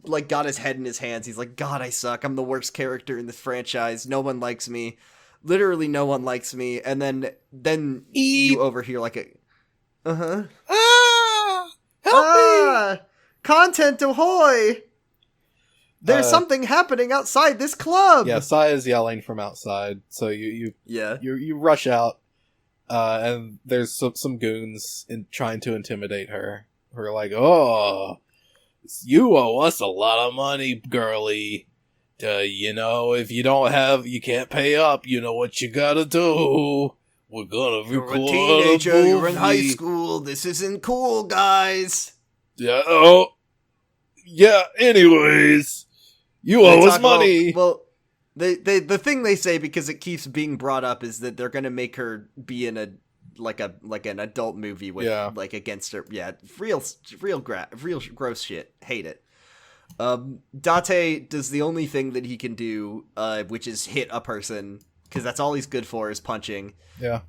like got his head in his hands. He's like, God, I suck. I'm the worst character in this franchise. No one likes me. Literally, no one likes me. And then you overhear like a, Help me! Content ahoy! There's something happening outside this club. Yeah, Saya's yelling from outside, so you rush out, and there's some goons trying to intimidate her. Who are like, "Oh, you owe us a lot of money, girly. If you can't pay up, you know what you gotta do. We're gonna record You're a teenager. a movie. You're in high school. This isn't cool, guys." Yeah. Oh. Yeah. Anyways, you owe us money. The thing they say, because it keeps being brought up, is that they're gonna make her be in an adult movie with against her. Yeah, real gross shit. Hate it. Date does the only thing that he can do, which is hit a person, because that's all he's good for, is punching. Yeah.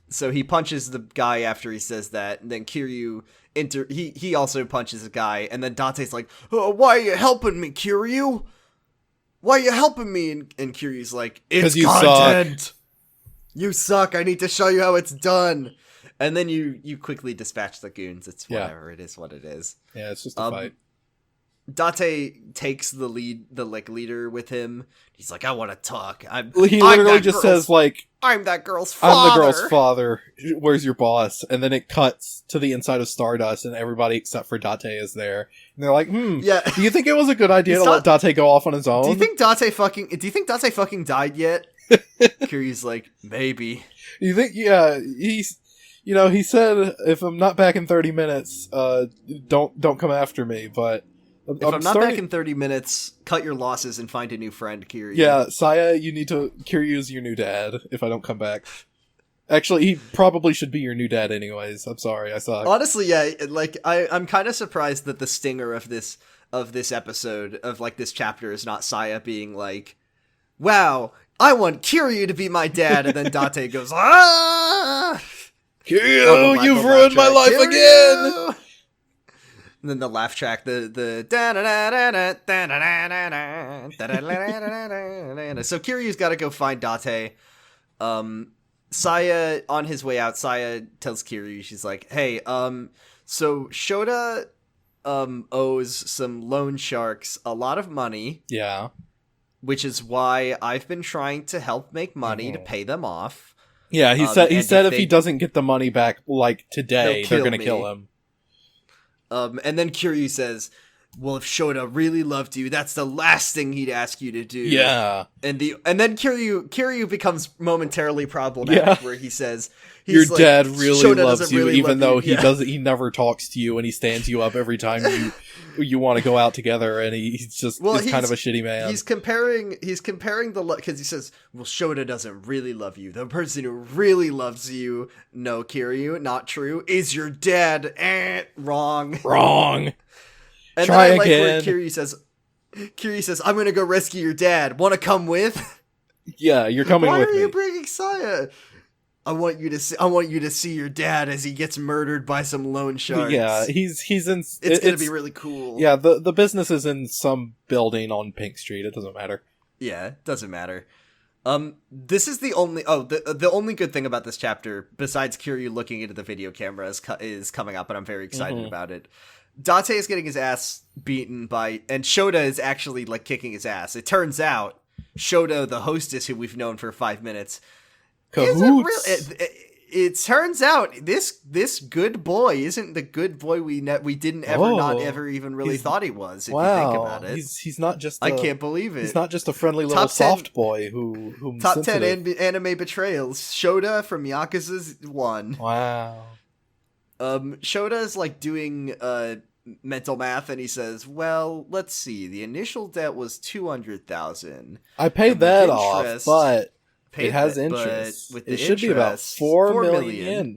So he punches the guy after he says that, and then Kiryu he also punches a guy, and then Date's like, "Oh, why are you helping me, Kiryu?" why are you helping me? And Kiryu's like, it's you content. suck. You suck. I need to show you how it's done. And then you quickly dispatch the goons. It's whatever. It is what it is. Yeah, it's just a fight. Date takes the leader with him. He's like, I want to talk. He literally just says, like, I'm that girl's father. I'm the girl's father. Where's your boss? And then it cuts to the inside of Stardust, and everybody except for Date is there. And they're like, yeah. Do you think it was a good idea to let Date go off on his own? Do you think Date fucking died yet? Kiryu's like, maybe. You think, yeah, he's... You know, he said, if I'm not back in 30 minutes, don't come after me, but... If I'm not back in 30 minutes, cut your losses and find a new friend, Kiryu. Yeah, Saya, Kiryu's your new dad, if I don't come back. Actually, he probably should be your new dad anyways. I'm sorry, I suck. Honestly, yeah, like, I'm kind of surprised that the stinger of this episode, of, like, this chapter is not Saya being like, wow, I want Kiryu to be my dad, and then Date goes, ah! Kiryu, you've ruined my life again! And then the laugh track, so Kiryu's got to go find Date. Saya, on his way out, Saya tells Kiryu, she's like, hey, so Shota owes some loan sharks a lot of money. Yeah. Which is why I've been trying to help make money to pay them off. Yeah, he said if he doesn't get the money back, like, today, they're gonna kill him. And then Kiryu says, well, if Shota really loved you, that's the last thing he'd ask you to do. Yeah. And then Kiryu becomes momentarily problematic, where he says, your like, dad really loves you, really even though he he never talks to you, and he stands you up every time you want to go out together, and he's just kind of a shitty man. He's comparing because he says, well, Shota doesn't really love you. The person who really loves you, no, Kiryu, not true, is your dad. Wrong. And Try then I again. like where Kiryu says, I'm gonna go rescue your dad. Want to come with? Yeah, you're coming with me. Why are you bringing Saya? I want you to see your dad as he gets murdered by some loan sharks. Yeah, he's in. It's gonna be really cool. Yeah, the business is in some building on Pink Street. It doesn't matter. Yeah, it doesn't matter. This is the only the only good thing about this chapter, besides Kiryu looking into the video camera, is coming up, and I'm very excited about it. Date is getting his ass beaten and Shota is actually, like, kicking his ass. It turns out Shota, the hostess who we've known for 5 minutes, it turns out this good boy isn't the good boy we didn't ever even really thought he was. If you think about it, he's not just. I can't believe it. He's not just a friendly little soft boy who top 10 anime betrayals. Shota from Yakuza 1. Wow. Shota is, like, doing mental math, and he says, well, let's see, the initial debt was 200,000. I paid that off, but it has interest. It should be about 4 million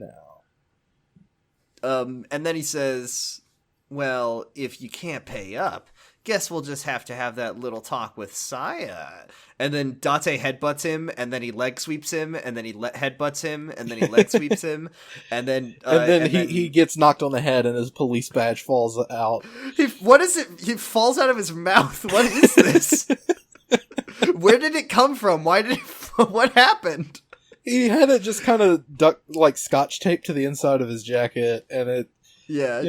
now. And then he says, well, if you can't pay up, guess we'll just have to have that little talk with Saya. And then Date headbutts him, and then he leg sweeps him, and then he headbutts him, and then he leg sweeps him, and then he gets knocked on the head, and his police badge falls out. What is it? He falls out of his mouth. What is this? Where did it come from? What happened? He had it just kind of like scotch taped to the inside of his jacket, and it. Yeah.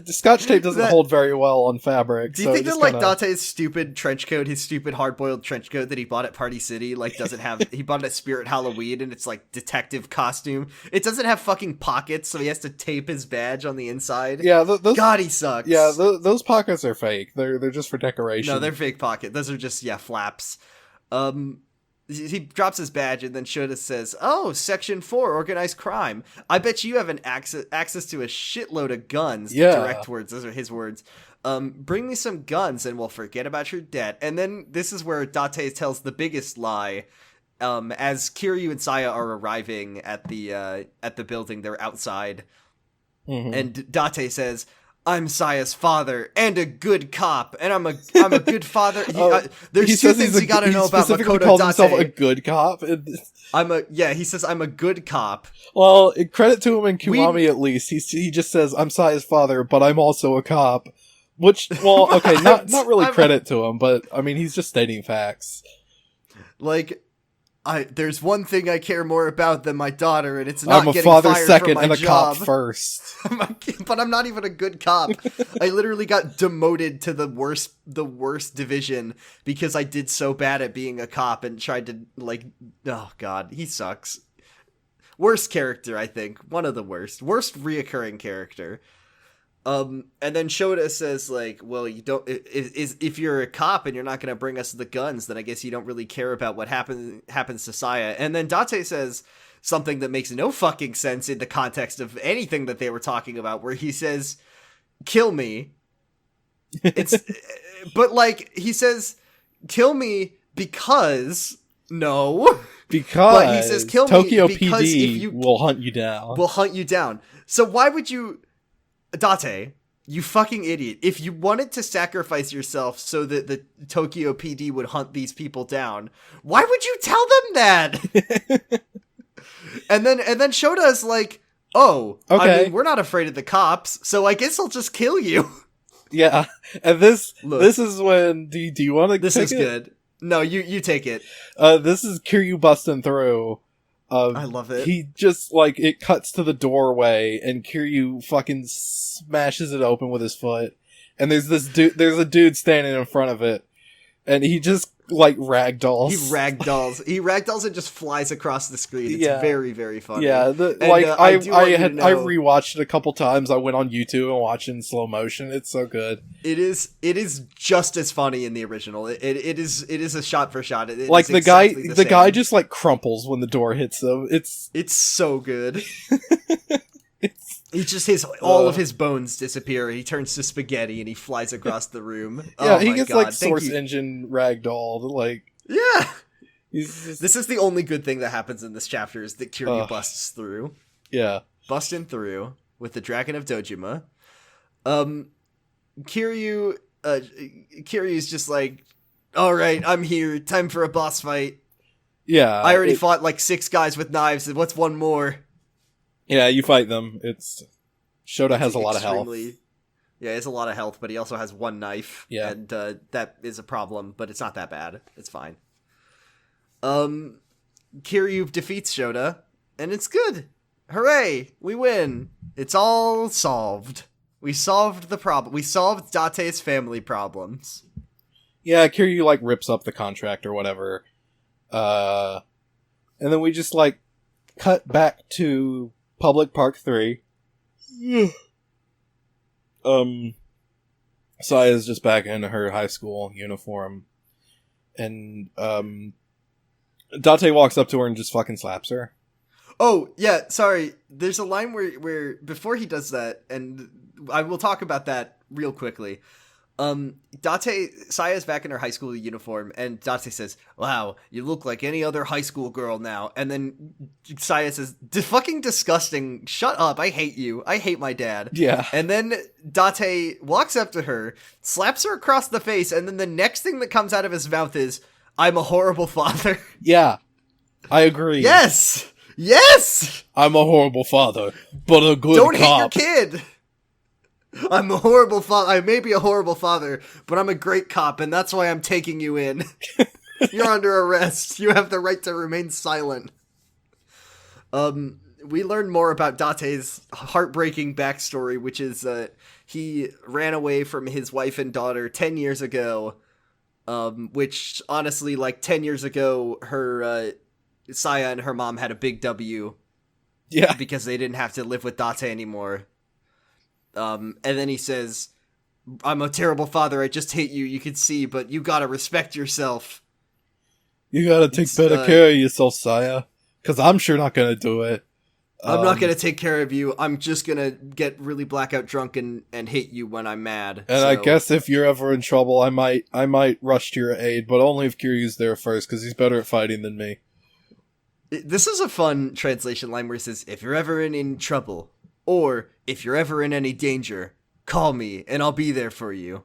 Scotch tape doesn't hold very well on fabric. Do you think that, like, Date's stupid trench coat, his stupid hard-boiled trench coat that he bought at Party City, like, doesn't have... he bought it at Spirit Halloween, and it's, like, detective costume. It doesn't have fucking pockets, so he has to tape his badge on the inside. Yeah, God, he sucks. Yeah, those pockets are fake. They're just for decoration. No, they're fake pocket. Those are just, flaps. He drops his badge, and then Shota says, oh, Section 4, organized crime. I bet you have access to a shitload of guns. Yeah. Direct words. Those are his words. Bring me some guns, and we'll forget about your debt. And then this is where Date tells the biggest lie. As Kiryu and Saya are arriving at the building, they're outside. Mm-hmm. And Date says, I'm Saya's father and a good cop, and I'm a good father. There's two things you gotta know about Makoto Date. He specifically calls himself a good cop. He says I'm a good cop. Well, credit to him in Kiwami at least. He just says I'm Saya's father, but I'm also a cop. Which, well, okay, not really I'm- credit to him, but I mean, he's just stating facts. Like, there's one thing I care more about than my daughter, and it's not I'm a getting father fired second from my and a job. cop first. But I'm not even a good cop. I literally got demoted to the worst division because I did so bad at being a cop and tried to, like, oh god, he sucks. Worst character, I think. One of the worst reoccurring character. And then Shota says, like, well, you don't, if you're a cop and you're not going to bring us the guns, then I guess you don't really care about what happens to Saya. And then Date says something that makes no fucking sense in the context of anything that they were talking about, where he says, kill me. But like, he says, kill me because, no. Because but he says, kill Tokyo me because PD will hunt you down. Will hunt you down. So why would you... Date, you fucking idiot. If you wanted to sacrifice yourself so that the Tokyo PD would hunt these people down, why would you tell them that? and then Shota's like, oh, okay. I mean, we're not afraid of the cops, so I guess I'll just kill you. Yeah, and this is when, do you want to This take is it? good. No, you take it. This is Kiryu busting through. I love it. He just, like, it cuts to the doorway, and Kiryu fucking smashes it open with his foot. And there's a dude standing in front of it, and he just, like, ragdolls. He ragdolls and just flies across the screen. It's very, very funny. Yeah, I rewatched it a couple times. I went on YouTube and watched it in slow motion. It's so good. It is just as funny in the original. It is a shot for shot. Like the guy just like crumples when the door hits him. It's so good. He just all of his bones disappear. He turns to spaghetti and he flies across the room. Yeah, oh he my gets God. like Source Engine ragdolled. Like, yeah, this is the only good thing that happens in this chapter is that Kiryu busts through. Yeah, busting through with the Dragon of Dojima. Kiryu's just like, all right, I'm here. Time for a boss fight. Yeah, I already fought like 6 guys with knives. What's one more? Yeah, you fight them. Shota has a lot of health. Yeah, he has a lot of health, but he also has 1 knife. Yeah. And that is a problem, but it's not that bad. It's fine. Kiryu defeats Shota, and it's good. Hooray! We win. It's all solved. We solved the problem. We solved Date's family problems. Yeah, Kiryu, like, rips up the contract or whatever. And then we just, like, cut back to Public Park 3. Saya's just back in her high school uniform. And, Date walks up to her and just fucking slaps her. Oh, yeah, sorry. There's a line where before he does that, and I will talk about that real quickly. Saya's back in her high school uniform, and Date says, wow, you look like any other high school girl now. And then Saya says, fucking disgusting, shut up, I hate you, I hate my dad. Yeah. And then Date walks up to her, slaps her across the face, and then the next thing that comes out of his mouth is, I'm a horrible father. Yeah, I agree. Yes! I'm a horrible father, but a good Don't cop. hate your kid! I'm a horrible father. I may be a horrible father, but I'm a great cop, and that's why I'm taking you in. You're under arrest. You have the right to remain silent. We learn more about Date's heartbreaking backstory, which is he ran away from his wife and daughter 10 years ago, which, honestly, like, 10 years ago, her Saya and her mom had a big W. Yeah. Because they didn't have to live with Date anymore. And then he says, I'm a terrible father, I just hate you, you can see, but you gotta respect yourself. You gotta take better care of yourself, Saya. Because I'm sure not gonna do it. I'm not gonna take care of you, I'm just gonna get really blackout drunk and hate you when I'm mad. And I guess if you're ever in trouble, I might rush to your aid, but only if Kiryu's there first, because he's better at fighting than me. This is a fun translation line where he says, if you're ever in trouble, or if you're ever in any danger, call me and I'll be there for you.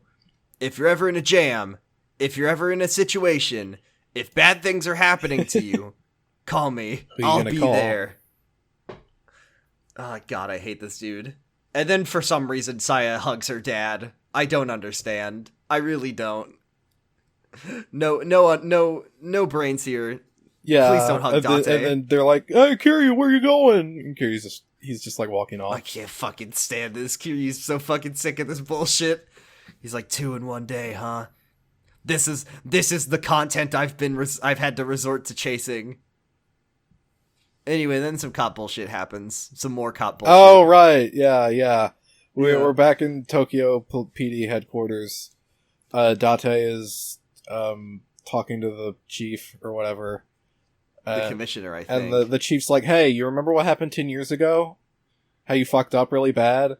If you're ever in a jam, if you're ever in a situation, if bad things are happening to you, call me. I'll be there. Oh, God, I hate this dude. And then for some reason, Saya hugs her dad. I don't understand. I really don't. No brains here. Yeah. Please don't hug Date. And then they're like, "Hey, Kiryu, where you going?" And he's just like walking off. I can't fucking stand this. Kiryu's so fucking sick of this bullshit. He's like, 2 in 1 day, huh? This is the content I've had to resort to chasing. Anyway, then some cop bullshit happens. Some more cop bullshit. Oh, right. Yeah. We're back in Tokyo PD headquarters. Date is talking to the chief or whatever. The commissioner, I think. And the chief's like, "Hey, you remember what happened 10 years ago? How you fucked up really bad?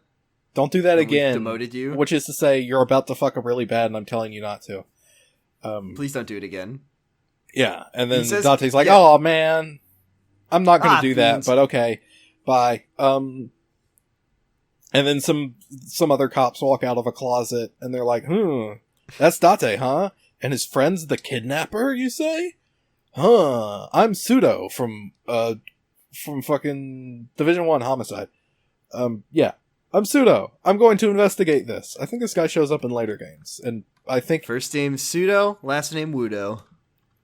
Don't do that again." Demoted you? Which is to say, you're about to fuck up really bad and I'm telling you not to. Please don't do it again. Yeah, and then says, Dante's like, "Oh, man, I'm not going to do that, fiends. but okay, bye." And then some other cops walk out of a closet, and they're like, that's Date, huh? And his friend's the kidnapper, you say? Huh, I'm Pseudo from fucking Division 1 Homicide. Yeah, I'm Pseudo. I'm going to investigate this. I think this guy shows up in later games, and I think... First name Pseudo, last name Wudo.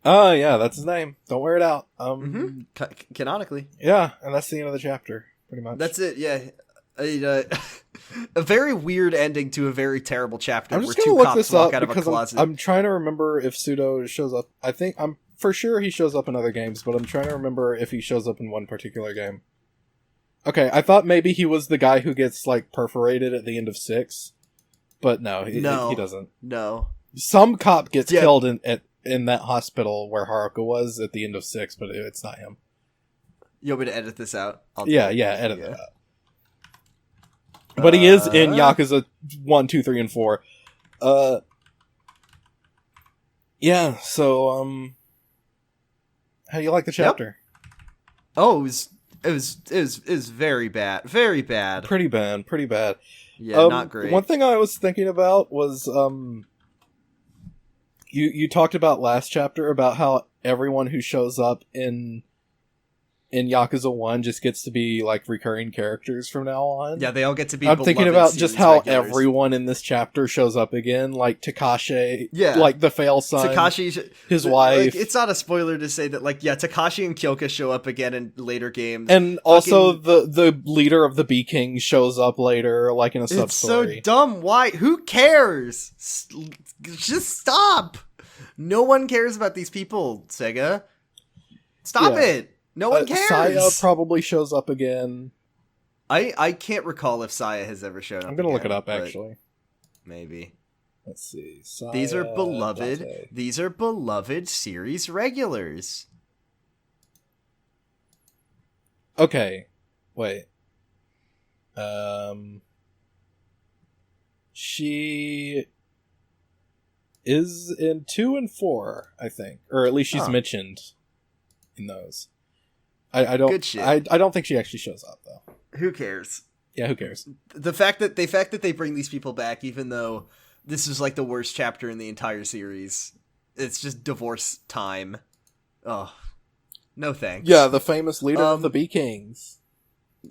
Oh, yeah, that's his name. Don't wear it out. Canonically. Yeah, and that's the end of the chapter, pretty much. That's it, yeah. A very weird ending to a very terrible chapter. I'm just where gonna 2 look cops this walk up out of a because closet. I'm trying to remember if Pseudo shows up. I'm for sure he shows up in other games, but I'm trying to remember if he shows up in one particular game. Okay, I thought maybe he was the guy who gets like perforated at the end of 6, but no, he doesn't. No, some cop gets killed in that hospital where Haruka was at the end of 6, but it's not him. You want me to edit this out? Edit that out. But he is in Yakuza 1, 2, 3, and 4. Yeah, so, how do you like the chapter? Yep. Oh, it was very bad. Very bad. Pretty bad. Yeah, not great. One thing I was thinking about was, you talked about last chapter about how everyone who shows up in Yakuza 1 just gets to be, like, recurring characters from now on. Yeah, they all get to be I'm thinking about just how regulars. everyone in this chapter shows up again, like Takashi, yeah, like the fail son, Takashi, his wife. Like, it's not a spoiler to say that, like, yeah, Takashi and Kyoka show up again in later games. And also the leader of the Bee Kings shows up later, like in a sub-story. It's so dumb. Why? Who cares? Just stop. No one cares about these people, Sega. Stop it. No one cares. Saya probably shows up again. I can't recall if Saya has ever shown up. I'm gonna look it up, actually. Maybe. Let's see. Saya, These are beloved. Date. These are beloved series regulars. Okay. Wait. She is in 2 and 4, I think, or at least she's mentioned in those. I don't. Good shit. I don't think she actually shows up though. Who cares? Yeah, who cares? The fact that they bring these people back, even though this is like the worst chapter in the entire series, it's just divorce time. Oh, no thanks. Yeah, the famous leader of the Bee Kings.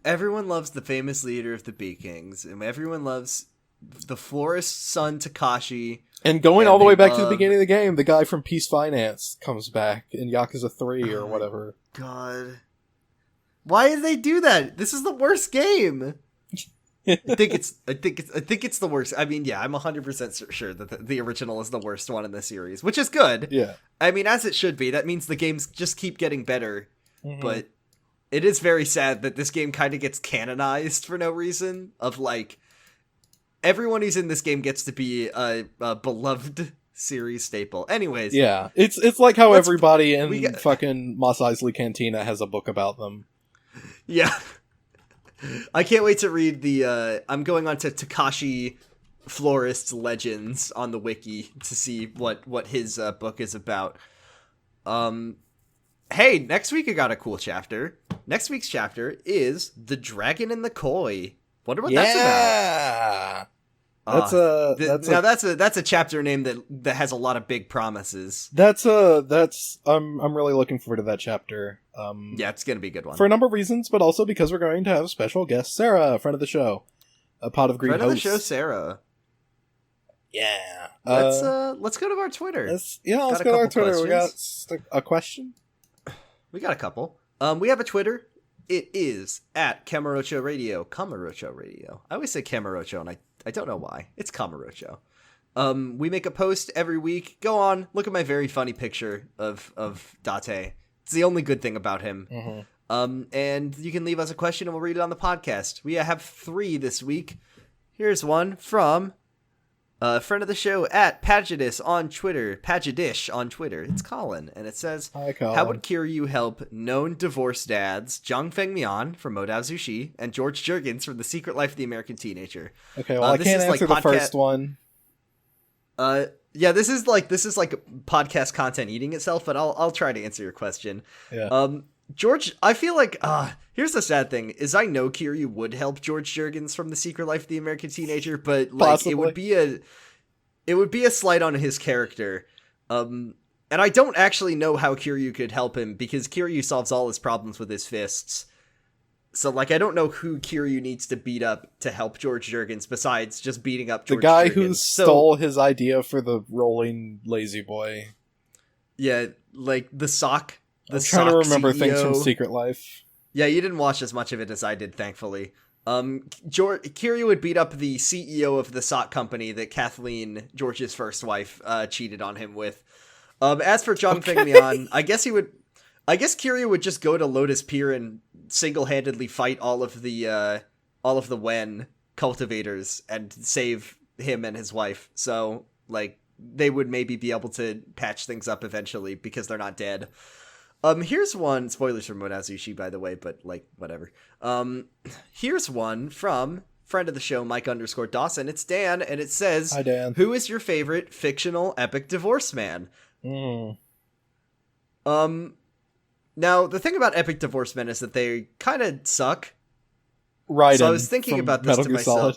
Everyone loves the famous leader of the Bee Kings, and everyone loves the florist's son Takashi. And going all the way back to the beginning of the game, the guy from Peace Finance comes back in Yakuza 3 or whatever. God. Why did they do that? This is the worst game. I think it's the worst. I mean, yeah, I'm 100% sure that the original is the worst one in the series, which is good. Yeah. I mean, as it should be. That means the games just keep getting better. Mm-hmm. But it is very sad that this game kind of gets canonized for no reason. Of like, everyone who's in this game gets to be a beloved series staple. Anyways. Yeah. It's like how everybody in fucking Mos Eisley Cantina has a book about them. Yeah. I can't wait to read the, I'm going on to Takashi Florist's Legends on the wiki to see what his book is about. Hey, next week I got a cool chapter. Next week's chapter is The Dragon and the Koi. Wonder what that's about. That's a chapter name that has a lot of big promises. I'm really looking forward to that chapter. Yeah, it's gonna be a good one for a number of reasons, but also because we're going to have a special guest, Sarah, a friend of the show, a Pot of Greed friend host. of the show, Sarah. Yeah. Let's go to our Twitter. Let's go to our Twitter. We got a question. We got a couple. We have a Twitter. It is at Kamurocho Radio. Kamurocho Radio. I always say Kamurocho, and I don't know why. It's Kamurocho. We make a post every week. Go on, look at my very funny picture of Date. It's the only good thing about him. Mm-hmm. And you can leave us a question and we'll read it on the podcast. We have 3 this week. Here's one from a friend of the show at Pagedish on Twitter. It's Colin. And it says, hi, Colin. How would Kiryu help known divorced dads Zhang Fengmian from Modao Zushi and George Juergens from The Secret Life of the American Teenager? Okay, well, I can't answer the first one. Yeah, this is like podcast content eating itself, but I'll try to answer your question. Yeah. George, I feel like here's the sad thing is I know Kiryu would help George Juergens from The Secret Life of the American Teenager, but like possibly. it would be a slight on his character. And I don't actually know how Kiryu could help him because Kiryu solves all his problems with his fists. So, like, I don't know who Kiryu needs to beat up to help George Juergens besides just beating up George The guy Juergens. who stole his idea for the rolling lazy boy. Yeah, like, the sock. I'm trying to remember CEO. things from Secret Life. Yeah, you didn't watch as much of it as I did, thankfully. Kiryu would beat up the CEO of the sock company that Kathleen, George's first wife, cheated on him with. As for Zhang Fengmian, I guess Kiryu would just go to Lotus Pier and single-handedly fight all of the Wen cultivators and save him and his wife. So, like, they would maybe be able to patch things up eventually because they're not dead. Here's one, spoilers for Monazushi, by the way, but, like, whatever. Here's one from friend of the show, Mike_Dawson. It's Dan, and it says, hi, Dan. Who is your favorite fictional epic divorce man? Now, the thing about epic divorce men is that they kind of suck. Right. So I was thinking about this to myself. Solid.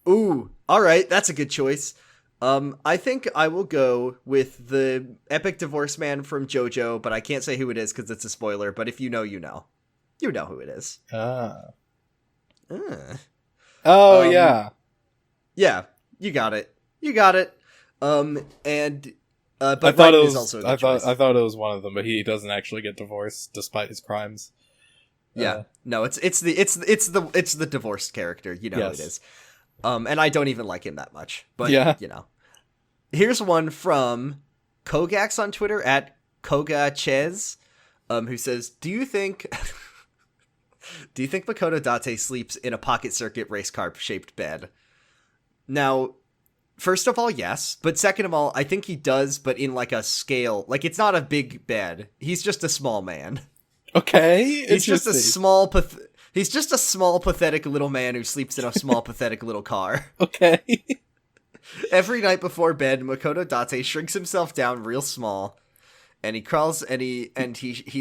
Ooh, all right, that's a good choice. I think I will go with the epic divorce man from JoJo, but I can't say who it is because it's a spoiler. But if you know, you know. You know who it is. Oh, yeah. Yeah, you got it. But I thought Ryan it was is also a good choice. I thought it was one of them, but he doesn't actually get divorced despite his crimes. Yeah, no, it's the divorced character. You know who it is. And I don't even like him that much. But you know, here's one from Kogax on Twitter at Kogachez, who says, "Do you think Makoto Date sleeps in a pocket circuit race car shaped bed?" Now, first of all, yes. But second of all, I think he does, but in like a scale. Like, it's not a big bed. He's just a small man. Okay. He's just a small, pathetic little man who sleeps in a small, pathetic little car. Okay. Every night before bed, Makoto Date shrinks himself down real small, and he crawls and he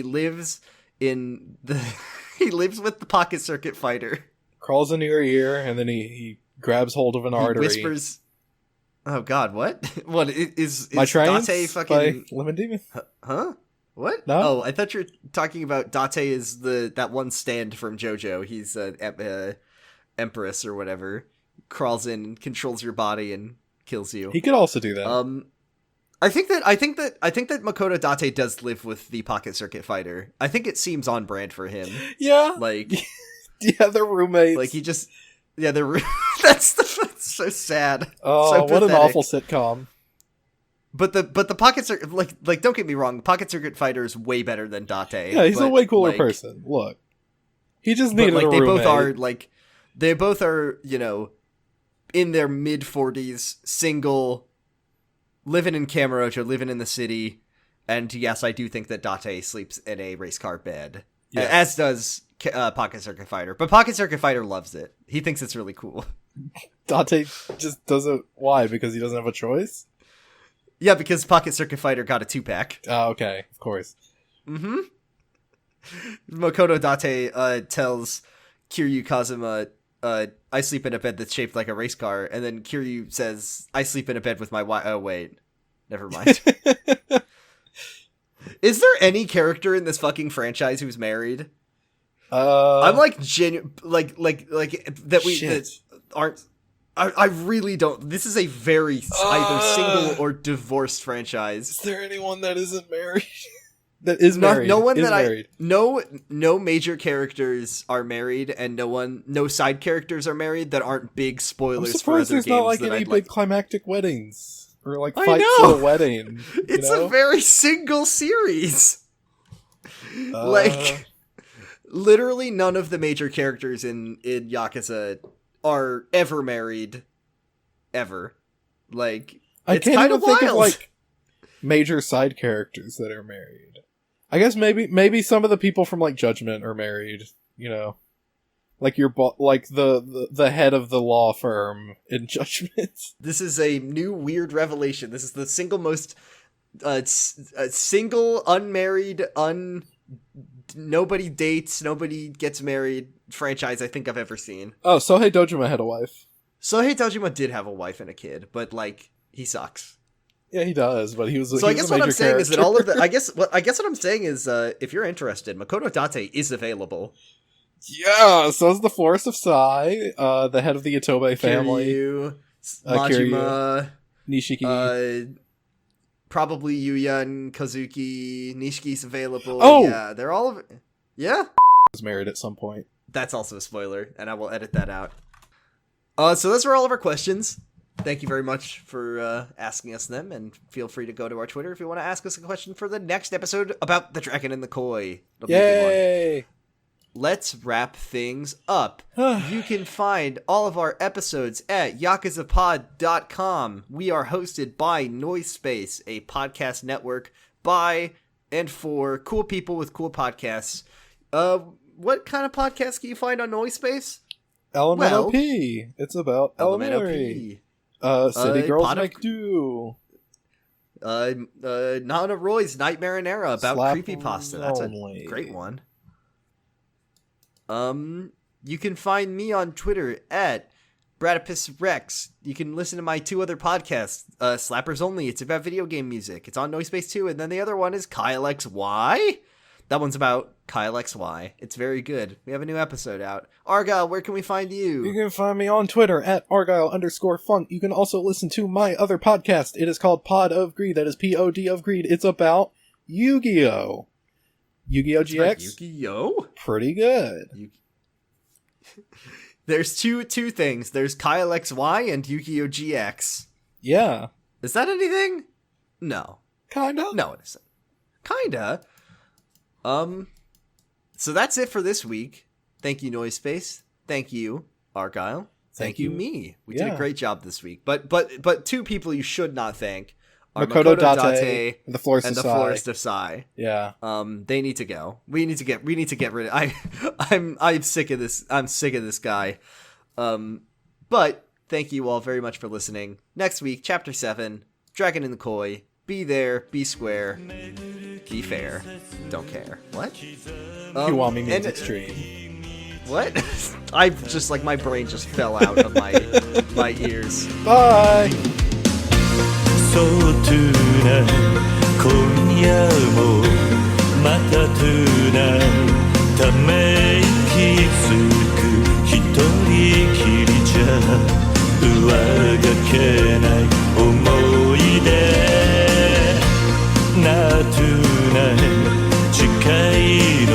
lives in the he lives with the pocket circuit fighter. Crawls into your ear, and then he grabs hold of an artery. Whispers. Oh God! What? What is My Trains Date fucking by Lemon Demon? Huh? What? No? Oh, I thought you were talking about Date is that one stand from JoJo. He's Empress or whatever. Crawls in, controls your body, and kills you. He could also do that. I think that Makoto Date does live with the pocket circuit fighter. I think it seems on brand for him. Yeah. Like, yeah, they're roommates. Like he just, yeah, they're that's so sad. Oh, so what an awful sitcom. But the pocket circuit, like don't get me wrong, pocket circuit fighter is way better than Date. Yeah, he's a way cooler person. Look, he just needed a roommate. They both are, you know, in their mid 40s, single, living in Kamurocho, living in the city, and yes, I do think that Date sleeps in a race car bed, as does Pocket Circuit Fighter. But Pocket Circuit Fighter loves it. He thinks it's really cool. Date just doesn't. Why? Because he doesn't have a choice? Yeah, because Pocket Circuit Fighter got a 2-pack. Oh, okay. Of course. Mm-hmm. Makoto Date tells Kiryu Kazuma, I sleep in a bed that's shaped like a race car, and then Kiryu says, I sleep in a bed with my wife. Oh, wait. Never mind. Is there any character in this fucking franchise who's married? I'm like that aren't. I really don't. This is a very either single or divorced franchise. Is there anyone that isn't married? That is married. No one is that married. no major characters are married, and no side characters are married that aren't big I'm spoilers for surprised other there's games. not like that any I'd big climactic weddings or like I fights know! at a wedding. It's a very single series. Like, literally none of the major characters in Yakuza are ever married, ever. Like, I it's can't kind even of think wild. of like major side characters that are married. I guess maybe some of the people from like Judgment are married. You know, like like the head of the law firm in Judgment. This is a new weird revelation. This is the single most single unmarried nobody dates, nobody gets married franchise I think I've ever seen. Oh, Sohei Dojima had a wife. Sohei Dojima did have a wife and a kid, but like he sucks. Yeah, he does, but he was. So he I guess was a what I'm major saying is that character. all of the I guess what I'm saying is if you're interested, Makoto Date is available. Yeah, so is the Florist of Sai, the head of the Itobe family, Kiryu, Kiryu, Majima, Nishiki. Probably Yuya and Kazuki. Nishiki's available. Oh! Yeah, they're all yeah. Was married at some point. That's also a spoiler, and I will edit that out. So those were all of our questions. Thank you very much for asking us them, and feel free to go to our Twitter if you want to ask us a question for the next episode about the Dragon and the Koi. It'll be a good one. Yay! Let's wrap things up. You can find all of our episodes at yakuzapod.com. We are hosted by Noisepace, a podcast network by and for cool people with cool podcasts. What kind of podcasts can you find on Noisepace? LMNOP. It's about elementary. City Girls Make Do. Nana Roy's Nightmare and Era about Slap creepypasta. That's a Lonely. great one. You can find me on Twitter at Bradipus Rex. You can listen to my two other podcasts, Slappers Only. It's about video game music. It's on Noisepace too, and then the other one is Kyle XY. That one's about Kyle XY. It's very good. We have a new episode out. Argyle, where can we find you? You can find me on Twitter at Argyle_Funk. You can also listen to my other podcast. It is called Pod of Greed. That is POD of Greed. It's about Yu-Gi-Oh! Yu-Gi-Oh! GX? Yu-Gi-Oh? Pretty good. There's two things. There's Kyle XY and Yu-Gi-Oh! GX. Yeah. Is that anything? No. Kinda. No, it isn't. Kinda. So that's it for this week. Thank you, Noisepace. Thank you, Argyle. Thank you, me. We did a great job this week. But two people you should not thank are Makoto Makoto Date and the Florist of Sai. Yeah. They need to go. We need to get rid of I'm sick of this. I'm sick of this guy. But thank you all very much for listening. Next week, Chapter 7, Dragon in the Koi. Be there, be square, be fair, don't care. What? Kiwami means extreme. What? I just my brain just fell out of my ears. Bye! そうトゥーナ今夜もまたトゥーナため息つく一人きりじゃ上がけない思い出なトゥーナ近いの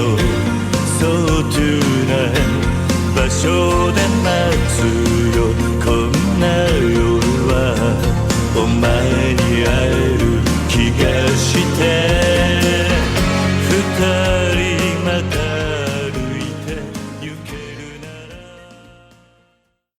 そうトゥーナ場所で待